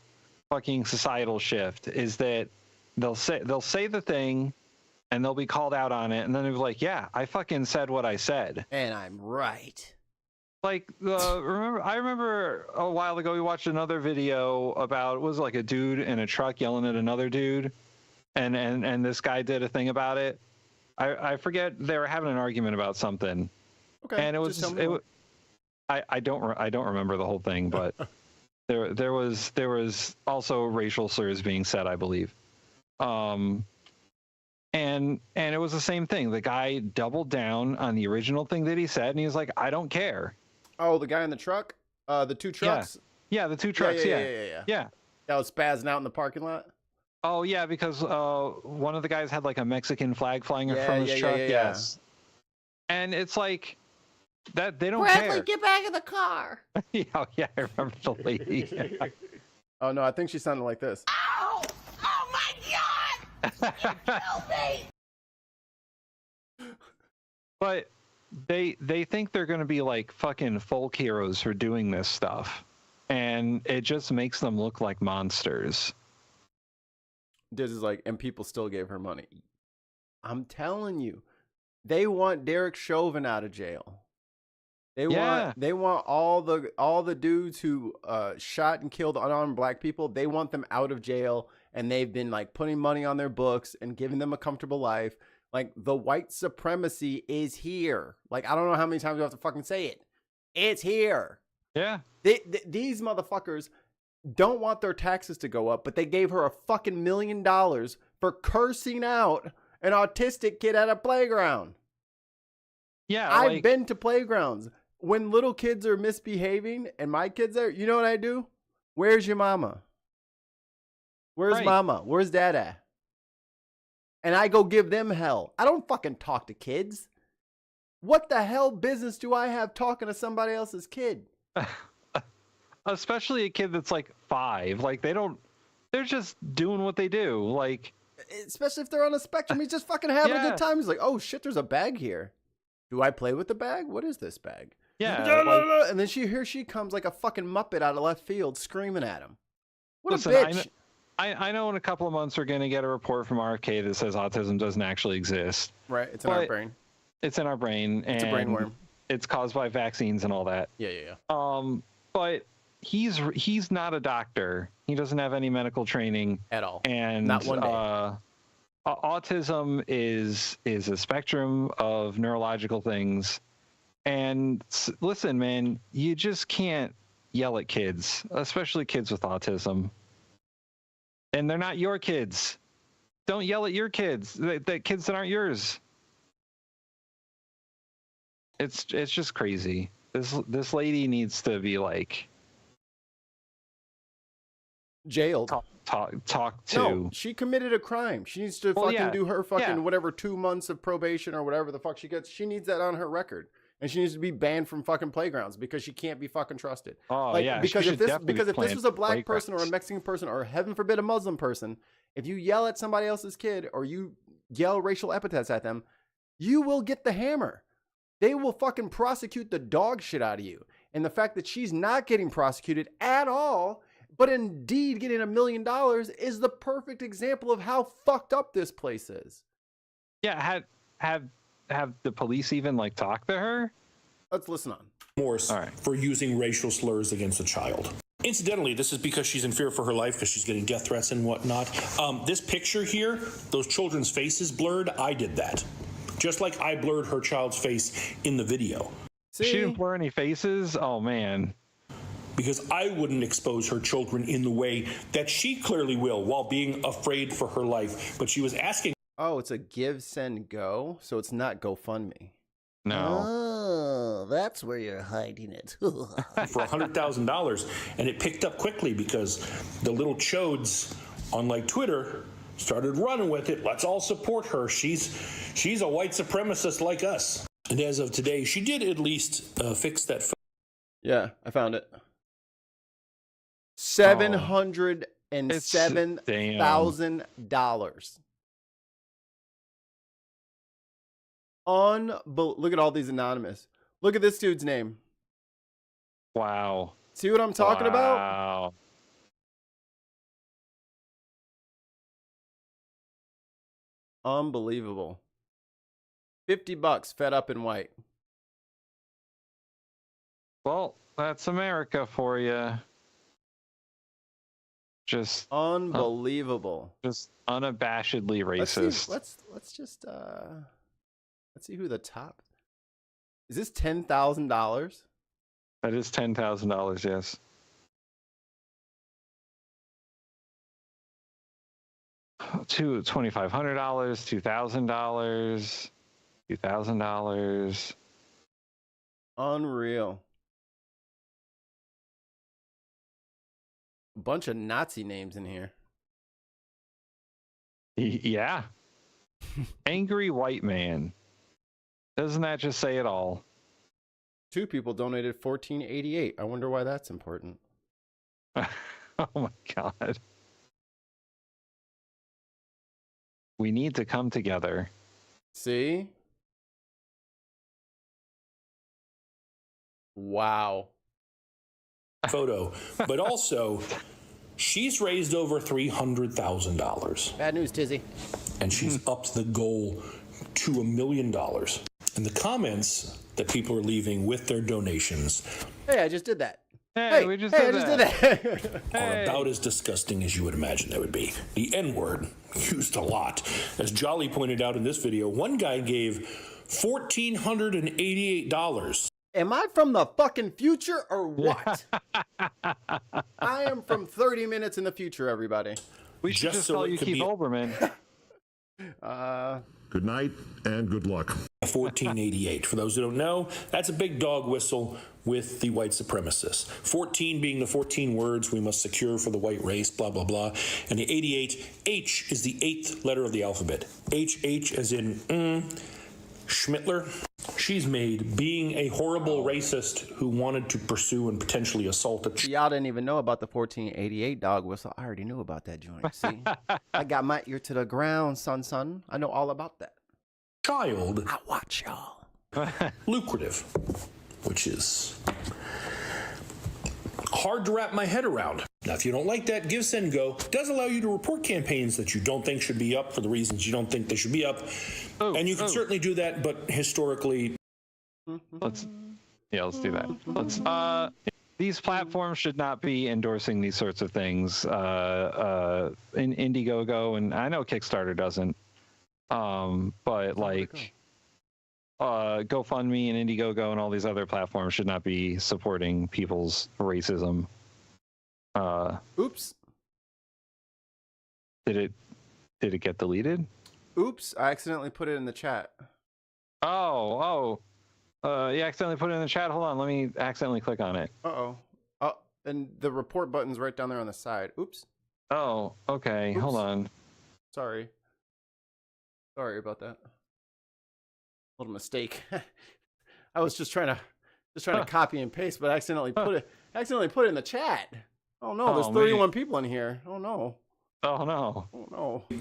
fucking societal shift is that they'll say the thing and they'll be called out on it, and then they'll be like, yeah, I fucking said what I said. And I'm right. Like, I remember a while ago we watched another video about, it was like a dude in a truck yelling at another dude, and this guy did a thing about it. I forget, they were having an argument about something. Okay. And it was I don't remember the whole thing, but there was also racial slurs being said, I believe. And it was the same thing. The guy doubled down on the original thing that he said, and he was like, I don't care. Oh, the guy in the truck? The two trucks? Yeah, the two trucks, yeah. That was spazzing out in the parking lot? Oh, yeah, because one of the guys had like a Mexican flag flying from his truck. Yes. And it's like, that they don't care. Get back in the car. Yeah, I remember the lady. Yeah. Oh, no, I think she sounded like this. Ow! Oh, my God! You killed me! But they think they're going to be like fucking folk heroes for doing this stuff, and it just makes them look like monsters. This is like, and people still gave her money. I'm telling you, they want Derek Chauvin out of jail. They want all the dudes who shot and killed unarmed black people. They want them out of jail, and they've been like putting money on their books and giving them a comfortable life. Like, the white supremacy is here. Like, I don't know how many times you have to fucking say it. It's here. Yeah. These motherfuckers don't want their taxes to go up, but they gave her a fucking $1 million for cursing out an autistic kid at a playground. Yeah, I've been to playgrounds. When little kids are misbehaving and my kids are, you know what I do? Where's your mama? Where's mama? Where's dad at? And I go give them hell. I don't fucking talk to kids. What the hell business do I have talking to somebody else's kid? Especially a kid that's like 5. Like, they're just doing what they do. Like, especially if they're on a spectrum, he's just fucking having a good time. He's like, oh shit, there's a bag here. Do I play with the bag? What is this bag? Yeah. And then here she comes like a fucking Muppet out of left field screaming at him. What Listen, a bitch. I know in a couple of months we're going to get a report from RFK that says autism doesn't actually exist. Right. It's in our brain. It's in our brain. It's a brainworm. It's caused by vaccines and all that. Yeah. But he's not a doctor. He doesn't have any medical training at all. And not one day. Autism is a spectrum of neurological things. And listen, man, you just can't yell at kids, especially kids with autism. And they're not your kids. Don't yell at your kids. The kids that aren't yours. It's just crazy. This lady needs to be like jailed. Talk to. No, she committed a crime. She needs to do her fucking whatever 2 months of probation or whatever the fuck she gets. She needs that on her record. And she needs to be banned from fucking playgrounds because she can't be fucking trusted. Oh, yeah. Because if this was a black person or a Mexican person or heaven forbid a Muslim person, if you yell at somebody else's kid or you yell racial epithets at them, you will get the hammer. They will fucking prosecute the dog shit out of you. And the fact that she's not getting prosecuted at all, but indeed getting $1 million is the perfect example of how fucked up this place is. Yeah, have the police even like talk to her? Let's listen on. Remorse for using racial slurs against a child. Incidentally, this is because she's in fear for her life because she's getting death threats and whatnot. This picture here, those children's faces blurred, I did that. Just like I blurred her child's face in the video. See? She didn't blur any faces? Oh, man. Because I wouldn't expose her children in the way that she clearly will while being afraid for her life. But she was asking. Oh, it's a give, send, go. So it's not GoFundMe. No. Oh, that's where you're hiding it. For $100,000. And it picked up quickly because the little chodes on like Twitter started running with it. Let's all support her. She's a white supremacist like us. And as of today, she did at least fix that. Yeah, I found it. $707,000. Look at all these anonymous. Look at this dude's name. Wow. See what I'm talking about? Wow. Unbelievable. $50 fed up in white. Well, that's America for you. Just unbelievable. Just unabashedly racist. Let's see who the top. Is this $10,000? That is $10,000, yes. $2,500, $2,000, $2,000. Unreal. A bunch of Nazi names in here. Yeah. Angry white man. Doesn't that just say it all? 2 people donated $14.88. I wonder why that's important. Oh my God. We need to come together. See? Wow. Photo. But also, she's raised over $300,000. Bad news, Tizzy. And she's upped the goal to $1 million. And the comments that people are leaving with their donations Hey, I just did that. Hey, we just did that. are about as disgusting as you would imagine they would be. The N-word, used a lot. As Jolly pointed out in this video, one guy gave $1,488. Am I from the fucking future or what? I am from 30 minutes in the future, everybody. We should just call you Keith Olbermann. Good night and good luck. 1488. For those who don't know, that's a big dog whistle with the white supremacists. 14 being the 14 words we must secure for the white race, blah, blah, blah. And the 88, H is the 8th letter of the alphabet. H as in Schmittler. She's made being a horrible racist who wanted to pursue and potentially assault a Y'all didn't even know about the 1488 dog whistle. I already knew about that joint. See, I got my ear to the ground, son. I know all about that. Child. I watch y'all. Lucrative, which is hard to wrap my head around. Now, if you don't like that, GiveSendGo does allow you to report campaigns that you don't think should be up for the reasons you don't think they should be up. And you can certainly do that, but historically... Let's do that. These platforms should not be endorsing these sorts of things. In Indiegogo, and I know Kickstarter doesn't. But like GoFundMe and Indiegogo and all these other platforms should not be supporting people's racism. Oops. Did it get deleted? Oops, I accidentally put it in the chat. You accidentally put it in the chat. Hold on, let me accidentally click on it. And the report button's right down there on the side. Oops. Oh, okay. Oops. Hold on. Sorry about that. Little mistake. I was just trying to copy and paste, but I accidentally put it in the chat. Oh no, there's 31 people in here. Oh no.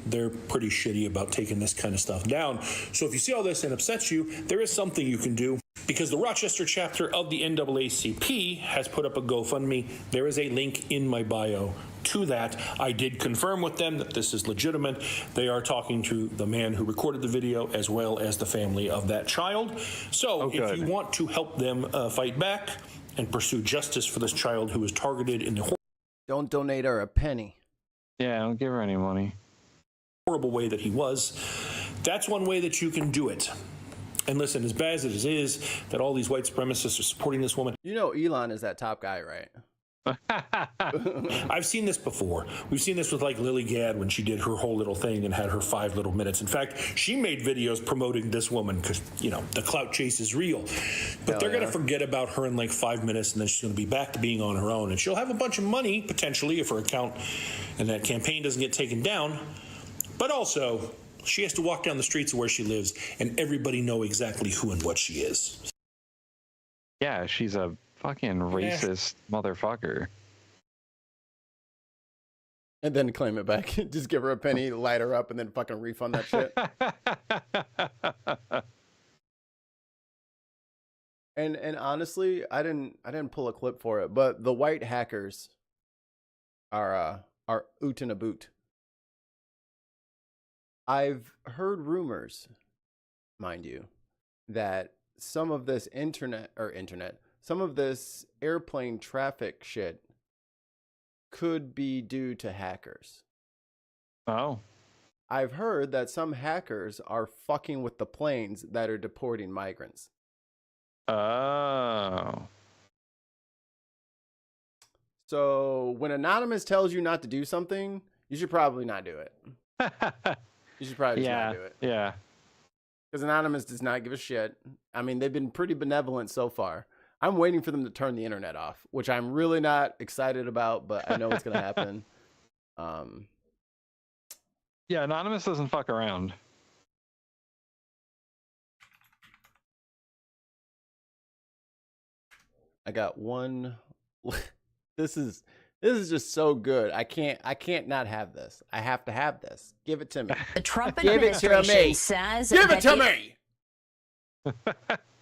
They're pretty shitty about taking this kind of stuff down. So if you see all this and upsets you, there is something you can do, because the Rochester chapter of the NAACP has put up a GoFundMe. There is a link in my bio to that. I did confirm with them that this is legitimate. They are talking to the man who recorded the video as well as the family of that child. So if you want to help them fight back and pursue justice for this child who was targeted in the don't donate her a penny. Yeah, don't give her any money. Horrible way that he was. That's one way that you can do it. And listen, as bad as it is that all these white supremacists are supporting this woman. You know Elon is that top guy, right? I've seen this before. We've seen this with like Lily Gadd when she did her whole little thing and had her 5 little minutes. In fact, she made videos promoting this woman because, you know, the clout chase is real. But they're going to forget about her in like 5 minutes, and then she's going to be back to being on her own. And she'll have a bunch of money, potentially, if her account and that campaign doesn't get taken down. But also, she has to walk down the streets of where she lives, and everybody know exactly who and what she is. Yeah, she's a fucking racist motherfucker. And then claim it back. Just give her a penny, light her up, and then fucking refund that shit. And honestly, I didn't pull a clip for it, but the white hackers are oot and a boot. I've heard rumors, mind you, that some of this some of this airplane traffic shit could be due to hackers. Oh. I've heard that some hackers are fucking with the planes that are deporting migrants. Oh. So when Anonymous tells you not to do something, you should probably not do it. You should probably just not do it. Yeah. Because Anonymous does not give a shit. I mean, they've been pretty benevolent so far. I'm waiting for them to turn the internet off, which I'm really not excited about, but I know it's going to happen. Yeah, Anonymous doesn't fuck around. I got one. This is just so good. I can't not have this. I have to have this. Give it to me. The Trump Give administration says Give it to me.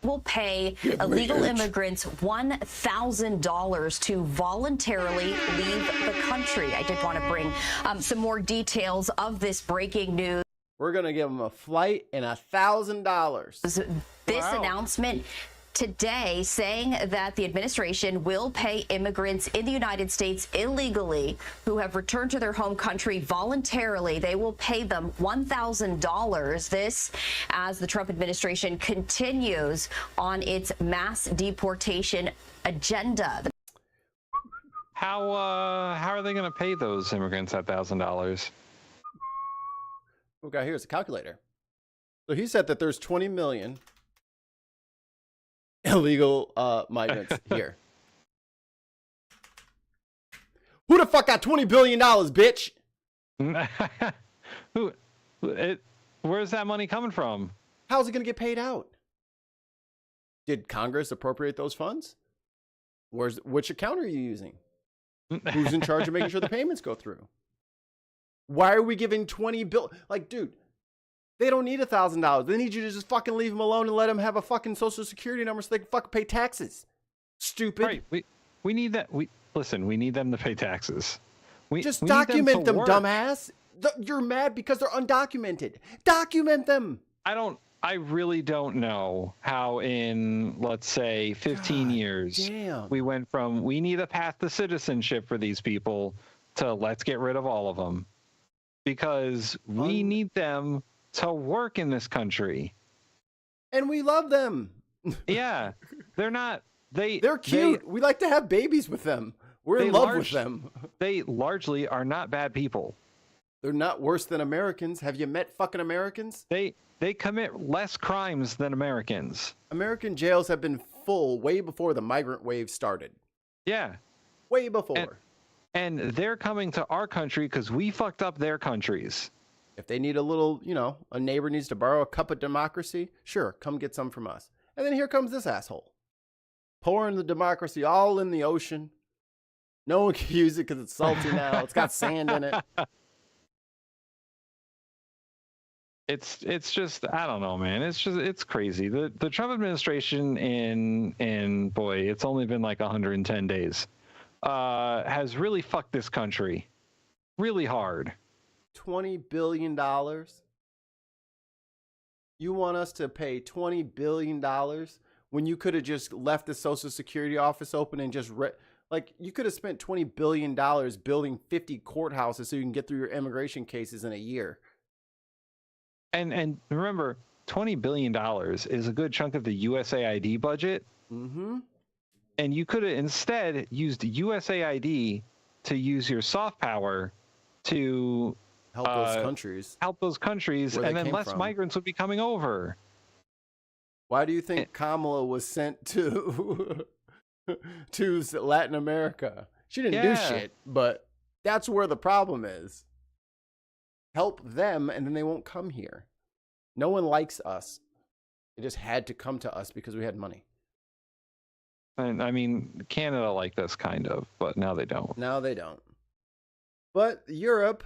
Will pay illegal immigrants $1,000 to voluntarily leave the country. I did want to bring some more details of this breaking news. We're going to give them a flight and $1,000. This announcement today saying that the administration will pay immigrants in the United States illegally who have returned to their home country voluntarily. They will pay them $1,000. This as the Trump administration continues on its mass deportation agenda. How are they going to pay those immigrants that $1,000? Okay, here's a calculator. So he said that there's 20 million illegal migrants here. Who the fuck got $20 billion, bitch? Where's that money coming from? How's it going to get paid out? Did Congress appropriate those funds? Which account are you using? Who's in charge of making sure the payments go through? Why are we giving $20 billion? Like, dude, they don't need $1,000. They need you to just fucking leave them alone and let them have a fucking social security number so they can fucking pay taxes. Stupid. Right. We need that. We need them to pay taxes. We document them, work. dumbass. You're mad because they're undocumented. Document them. I really don't know how in, let's say, 15 years, we went from we need a path to citizenship for these people to let's get rid of all of them. Because we need them to work in this country. And we love them. Yeah. They're cute. We like to have babies with them. We're in love with them. They largely are not bad people. They're not worse than Americans. Have you met fucking Americans? They commit less crimes than Americans. American jails have been full way before the migrant wave started. Yeah. Way before. And they're coming to our country because we fucked up their countries. If they need a little, a neighbor needs to borrow a cup of democracy, sure, come get some from us. And then here comes this asshole. Pouring the democracy all in the ocean. No one can use it because it's salty now. It's got sand in it. It's just, I don't know, man. It's crazy. The Trump administration in boy, it's only been like 110 days, has really fucked this country really hard. $20 billion. You want us to pay $20 billion when you could have just left the Social Security office open and just you could have spent $20 billion building 50 courthouses so you can get through your immigration cases in a year. And remember, $20 billion is a good chunk of the USAID budget. Mm-hmm. And you could have instead used USAID to use your soft power to help those countries. And then less migrants would be coming over. Why do you think Kamala was sent to Latin America? She didn't do shit, but that's where the problem is. Help them, and then they won't come here. No one likes us. They just had to come to us because we had money. And I mean, Canada liked us kind of, but now they don't. Now they don't. But Europe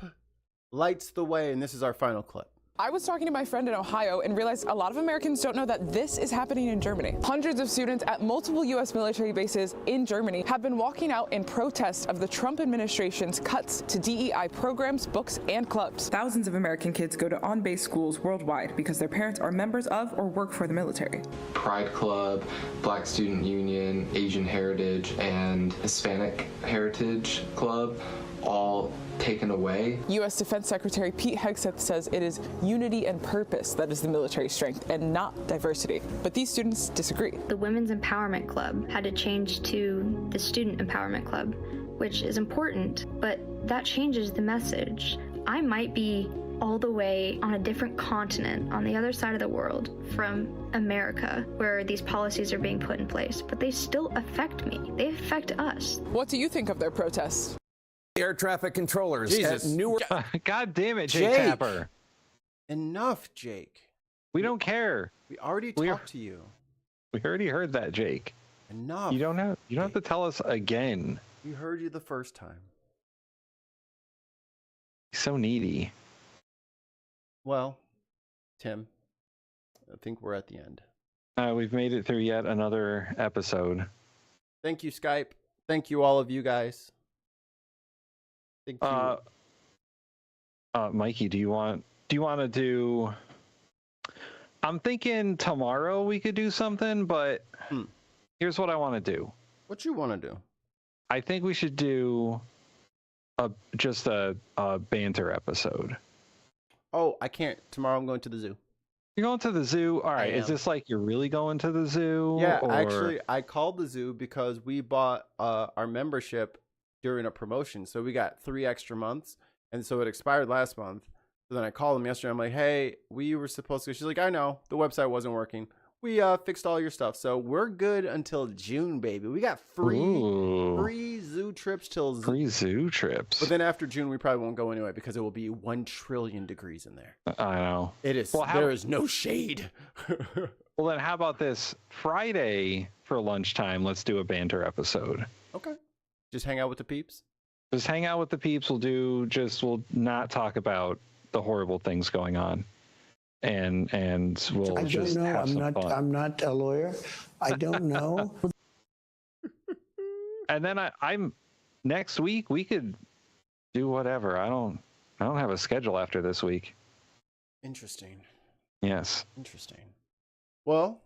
lights the way, and this is our final clip. I was talking to my friend in Ohio and realized a lot of Americans don't know that this is happening in Germany. Hundreds of students at multiple U.S. military bases in Germany have been walking out in protest of the Trump administration's cuts to DEI programs, books, and clubs. Thousands of American kids go to on-base schools worldwide because their parents are members of or work for the military. Pride Club, Black Student Union, Asian Heritage, and Hispanic Heritage Club all taken away. U.S. Defense Secretary Pete Hegseth says it is unity and purpose that is the military strength and not diversity. But these students disagree. The Women's Empowerment Club had to change to the Student Empowerment Club, which is important, but that changes the message. I might be all the way on a different continent on the other side of the world from America, where these policies are being put in place, but they still affect me. They affect us. What do you think of their protests? Air traffic controllers at Newark. God damn it, Jake Tapper. Enough, Jake. We don't care. We already talked to you. We already heard that, Jake. Enough. You don't have to tell us again. We heard you the first time. He's so needy. Well, Tim, I think we're at the end. We've made it through yet another episode. Thank you, Skype. Thank you, all of you guys. Thank you. Mikey, do you want do you want to do? I'm thinking tomorrow we could do something, but here's what I want to do. What you want to do? I think we should do just a banter episode. Oh, I can't. Tomorrow I'm going to the zoo. You're going to the zoo? All right. Is this like you're really going to the zoo? Yeah, or... actually, I called the zoo because we bought our membership during a promotion. So we got 3 extra months. And so it expired last month. So then I called them yesterday. I'm like, hey, we were supposed to. She's like, I know. The website wasn't working. We fixed all your stuff. So we're good until June, baby. We got free zoo trips till free zoo trips. But then after June, we probably won't go anyway because it will be 1 trillion degrees in there. I know. It is. Well, there is no shade. Well, then how about this Friday for lunchtime? Let's do a banter episode. Okay. Just hang out with the peeps. Just hang out with the peeps. We'll not talk about the horrible things going on. And we'll just don't know. have some fun. I'm not a lawyer. I don't know. And then I'm next week we could do whatever. I don't have a schedule after this week. Interesting. Yes. Interesting. Well,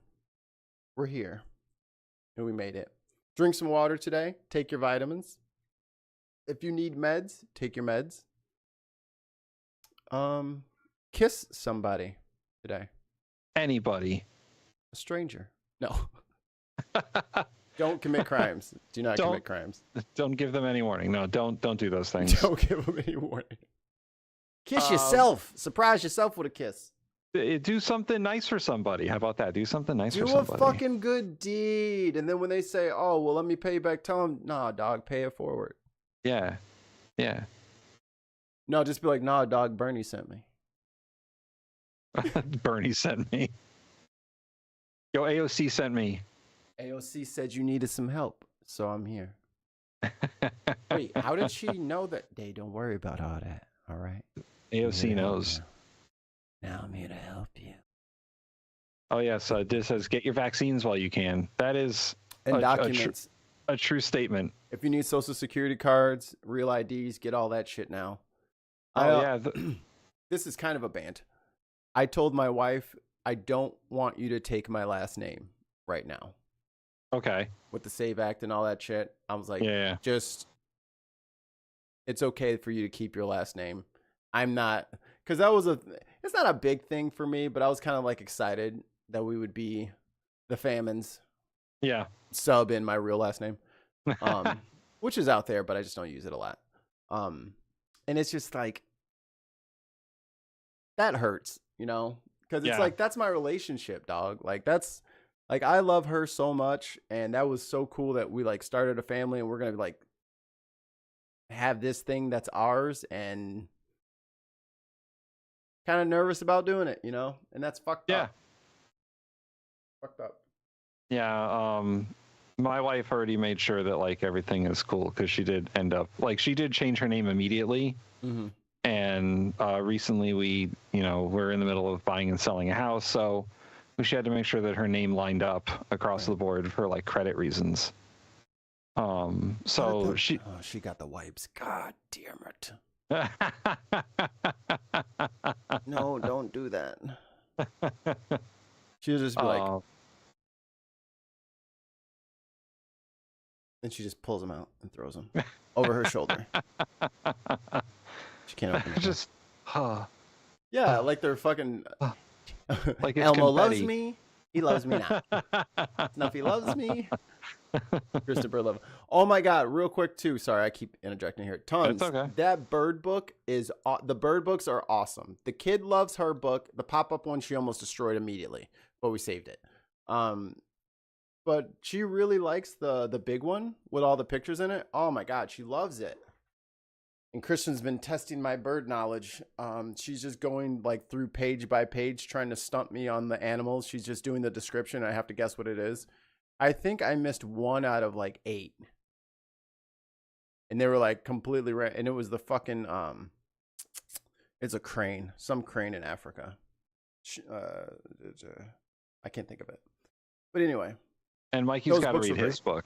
we're here. And we made it. Drink some water today. Take your vitamins. If you need meds, take your meds. Kiss somebody today. Anybody. A stranger. No. Don't commit crimes. Do not commit crimes. Don't give them any warning. No, don't do those things. Don't give them any warning. Kiss yourself. Surprise yourself with a kiss. Do something nice for somebody. How about that? Do something nice for somebody. Do a fucking good deed. And then when they say, oh, well, let me pay you back, tell them, nah, dog, pay it forward. Yeah. Yeah. No, just be like, nah, dog, Bernie sent me. Bernie sent me. Yo, AOC sent me. AOC said you needed some help, so I'm here. Wait, how did she know that? Hey, don't worry about all that, all right? AOC knows. Now I'm here to help you. Oh, yes. This says, get your vaccines while you can. That is and documents. A true statement. If you need social security cards, real IDs, get all that shit now. Oh, This is kind of a bant. I told my wife, I don't want you to take my last name right now. Okay. With the SAVE Act and all that shit. I was like, just, it's okay for you to keep your last name. I'm not, because it's not a big thing for me, but I was kind of like excited that we would be the Famines. Yeah. Sub in my real last name. Which is out there, but I just don't use it a lot. And it's just like, that hurts, you know, because it's like, that's my relationship, dog. Like, that's like, I love her so much. And that was so cool that we like started a family and we're going to like have this thing that's ours, and kind of nervous about doing it, you know, and that's fucked up. Fucked up. Yeah. My wife already made sure that like everything is cool, because she did end up like, she did change her name immediately. Mm-hmm. And recently we're in the middle of buying and selling a house, so she had to make sure that her name lined up across the board for like credit reasons. So she got the wipes. God damn it. No, don't do that. She'll just be like, and she just pulls them out and throws them over her shoulder. She can't open it. Just, yeah, like they're fucking. Like it's Elmo confetti. loves me. He loves me not. Snuffy loves me. Christopher love. Oh my god! Real quick too. Sorry, I keep interjecting here. Tons. It's okay. That bird book is. The bird books are awesome. The kid loves her book. The pop-up one she almost destroyed immediately, but we saved it. But she really likes the big one with all the pictures in it. Oh my god, she loves it. And Kristen's been testing my bird knowledge. She's just going like through page by page, trying to stump me on the animals. She's just doing the description. I have to guess what it is. I think I missed 1 out of like 8. And they were like completely right. And it was the fucking, it's a crane, some crane in Africa. I can't think of it. But anyway. And Mikey's got to read his book.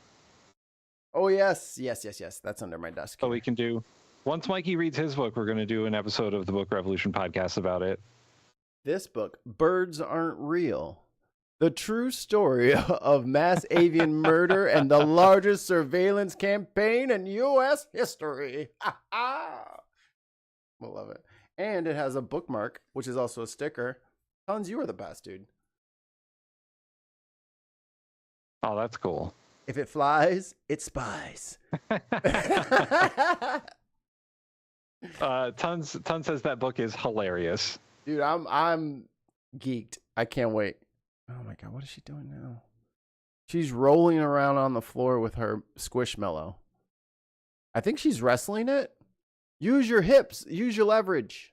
Oh, yes. Yes. That's under my desk. So we can do Once Mikey reads his book, we're going to do an episode of the Book Revolution podcast about it. This book, Birds Aren't Real. The true story of mass avian murder and the largest surveillance campaign in U.S. history. We'll love it. And it has a bookmark, which is also a sticker. Tons, you are the best, dude. Oh, that's cool. If it flies, it spies. Tons says that book is hilarious. Dude, I'm geeked. I can't wait. Oh my god, what is she doing now? She's rolling around on the floor with her squishmallow. I think she's wrestling it. Use your hips. Use your leverage.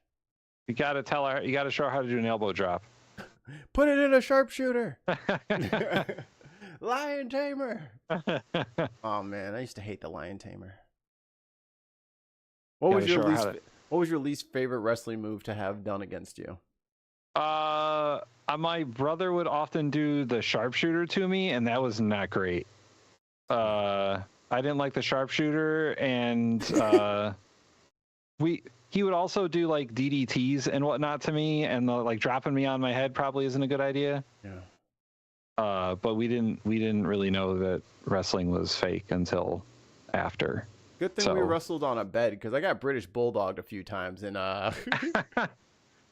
You gotta tell her. You gotta show her how to do an elbow drop. Put it in a sharpshooter. Lion tamer. Oh man, I used to hate the lion tamer. What was your least favorite wrestling move to have done against you? My brother would often do the sharpshooter to me, and that was not great. I didn't like the sharpshooter, and he would also do like DDTs and whatnot to me, and like dropping me on my head probably isn't a good idea. Yeah. But we didn't really know that wrestling was fake until after. Good thing we wrestled on a bed, because I got British bulldogged a few times, and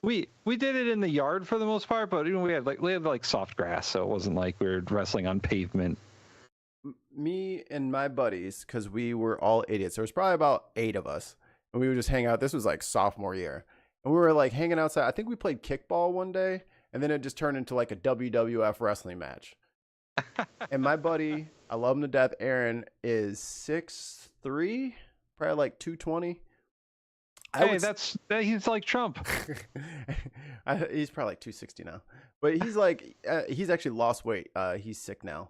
we did it in the yard for the most part, but we had like soft grass, so it wasn't like we were wrestling on pavement. Me and my buddies, because we were all idiots. There was probably about 8 of us, and we would just hang out. This was like sophomore year, and we were like hanging outside. I think we played kickball one day, and then it just turned into like a WWF wrestling match. And my buddy, I love him to death, Aaron, is 6'3", probably like 220. He's like Trump. He's probably like 260 now, but he's like he's actually lost weight. He's sick now.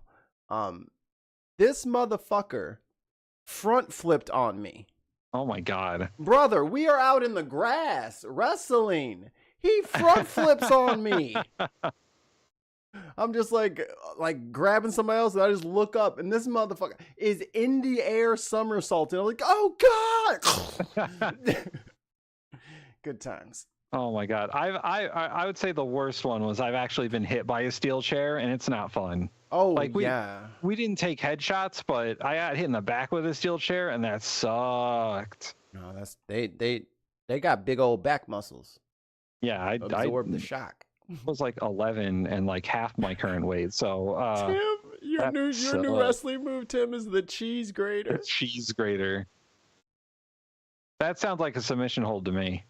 This motherfucker front flipped on me. Oh my god, brother! We are out in the grass wrestling. He front flips on me. I'm just like grabbing somebody else, and I just look up, and this motherfucker is in the air somersaulting. I'm like, oh god! Good times. Oh my god, I would say the worst one was I've actually been hit by a steel chair, and it's not fun. Oh yeah, we didn't take headshots, but I got hit in the back with a steel chair, and that sucked. No, that's they got big old back muscles. Yeah, I absorbed the shock. Was like 11 and like half my current weight. So Tim, your new wrestling move, Tim, is the cheese grater. The cheese grater. That sounds like a submission hold to me.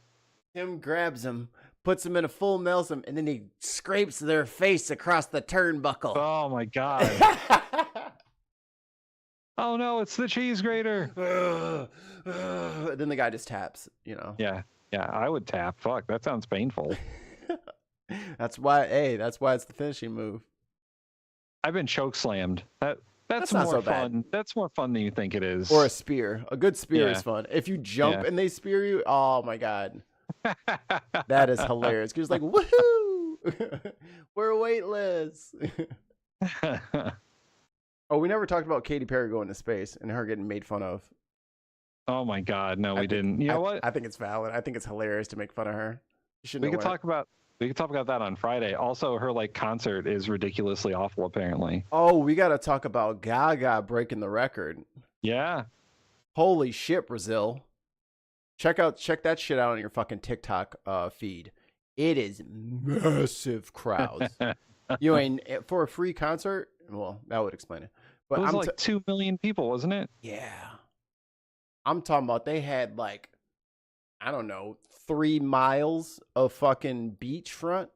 Tim grabs him, puts him in a full Nelson, and then he scrapes their face across the turnbuckle. Oh my god. Oh no, it's the cheese grater. Then the guy just taps, you know. Yeah, I would tap. Fuck, that sounds painful. That's why it's the finishing move. I've been choke slammed. That's not more so fun. bad. That's more fun than you think it is. Or a spear. A good spear is fun. If you jump and they spear you, oh my god. That is hilarious. Because like, woohoo! We're weightless. Oh, we never talked about Katy Perry going to space and her getting made fun of. Oh my god, no, we didn't. You know what? I think it's valid. I think it's hilarious to make fun of her. We could talk about that on Friday. Also, her like concert is ridiculously awful, apparently. Oh, we got to talk about Gaga breaking the record. Yeah. Holy shit, Brazil. Check that shit out on your fucking TikTok feed. It is massive crowds. You ain't for a free concert. Well, that would explain it. But it was like 2 million people, wasn't it? Yeah. I'm talking about they had like, I don't know, 3 miles of fucking beachfront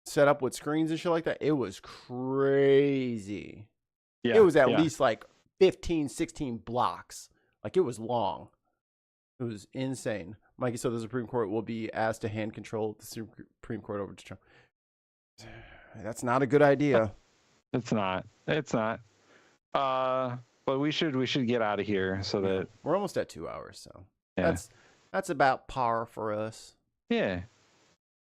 set up with screens and shit like that. It was crazy. Yeah, it was at least like 15, 16 blocks. Like it was long. It was insane. Mikey, so the Supreme Court will be asked to hand control the Supreme Court over to Trump. That's not a good idea. It's not. But we should get out of here so that we're almost at 2 hours. So yeah. That's about par for us. Yeah.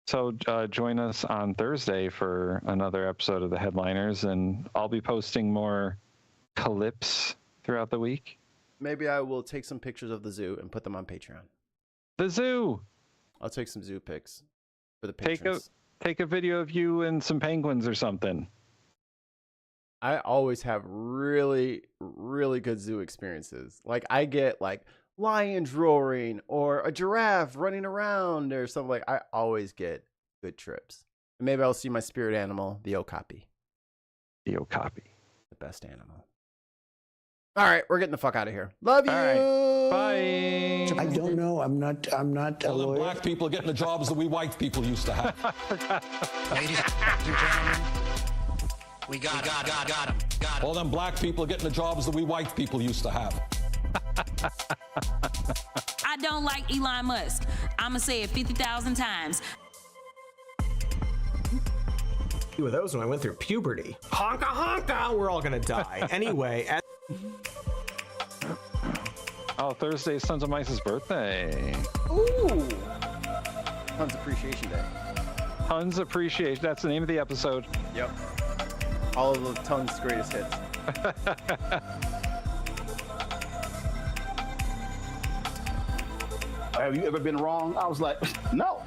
So join us on Thursday for another episode of the Headliners, and I'll be posting more clips throughout the week. maybe I will take some pictures of the zoo and put them on Patreon. The zoo. I'll take some zoo pics for the patrons. Take a video of you and some penguins or something. I always have really, really good zoo experiences. Like I get like lions roaring or a giraffe running around or something. Like I always get good trips. And maybe I'll see my spirit animal, the okapi. The okapi. The best animal. All right, we're getting the fuck out of here. Love you. All right. Bye. I don't know. I'm not a lawyer. Black people getting the jobs that we white people used to have. Ladies and gentlemen, we got him. All them black people getting the jobs that we white people used to have. I don't like Elon Musk. I'ma say it 50,000 times. Ooh, that was when I went through puberty. Honka honka, we're all gonna die. Anyway. Oh, Thursday is Sons of Mice's birthday. Ooh. Tons Appreciation Day. Tons Appreciation. That's the name of the episode. Yep. All of the Tons' greatest hits. Have you ever been wrong? I was like, no.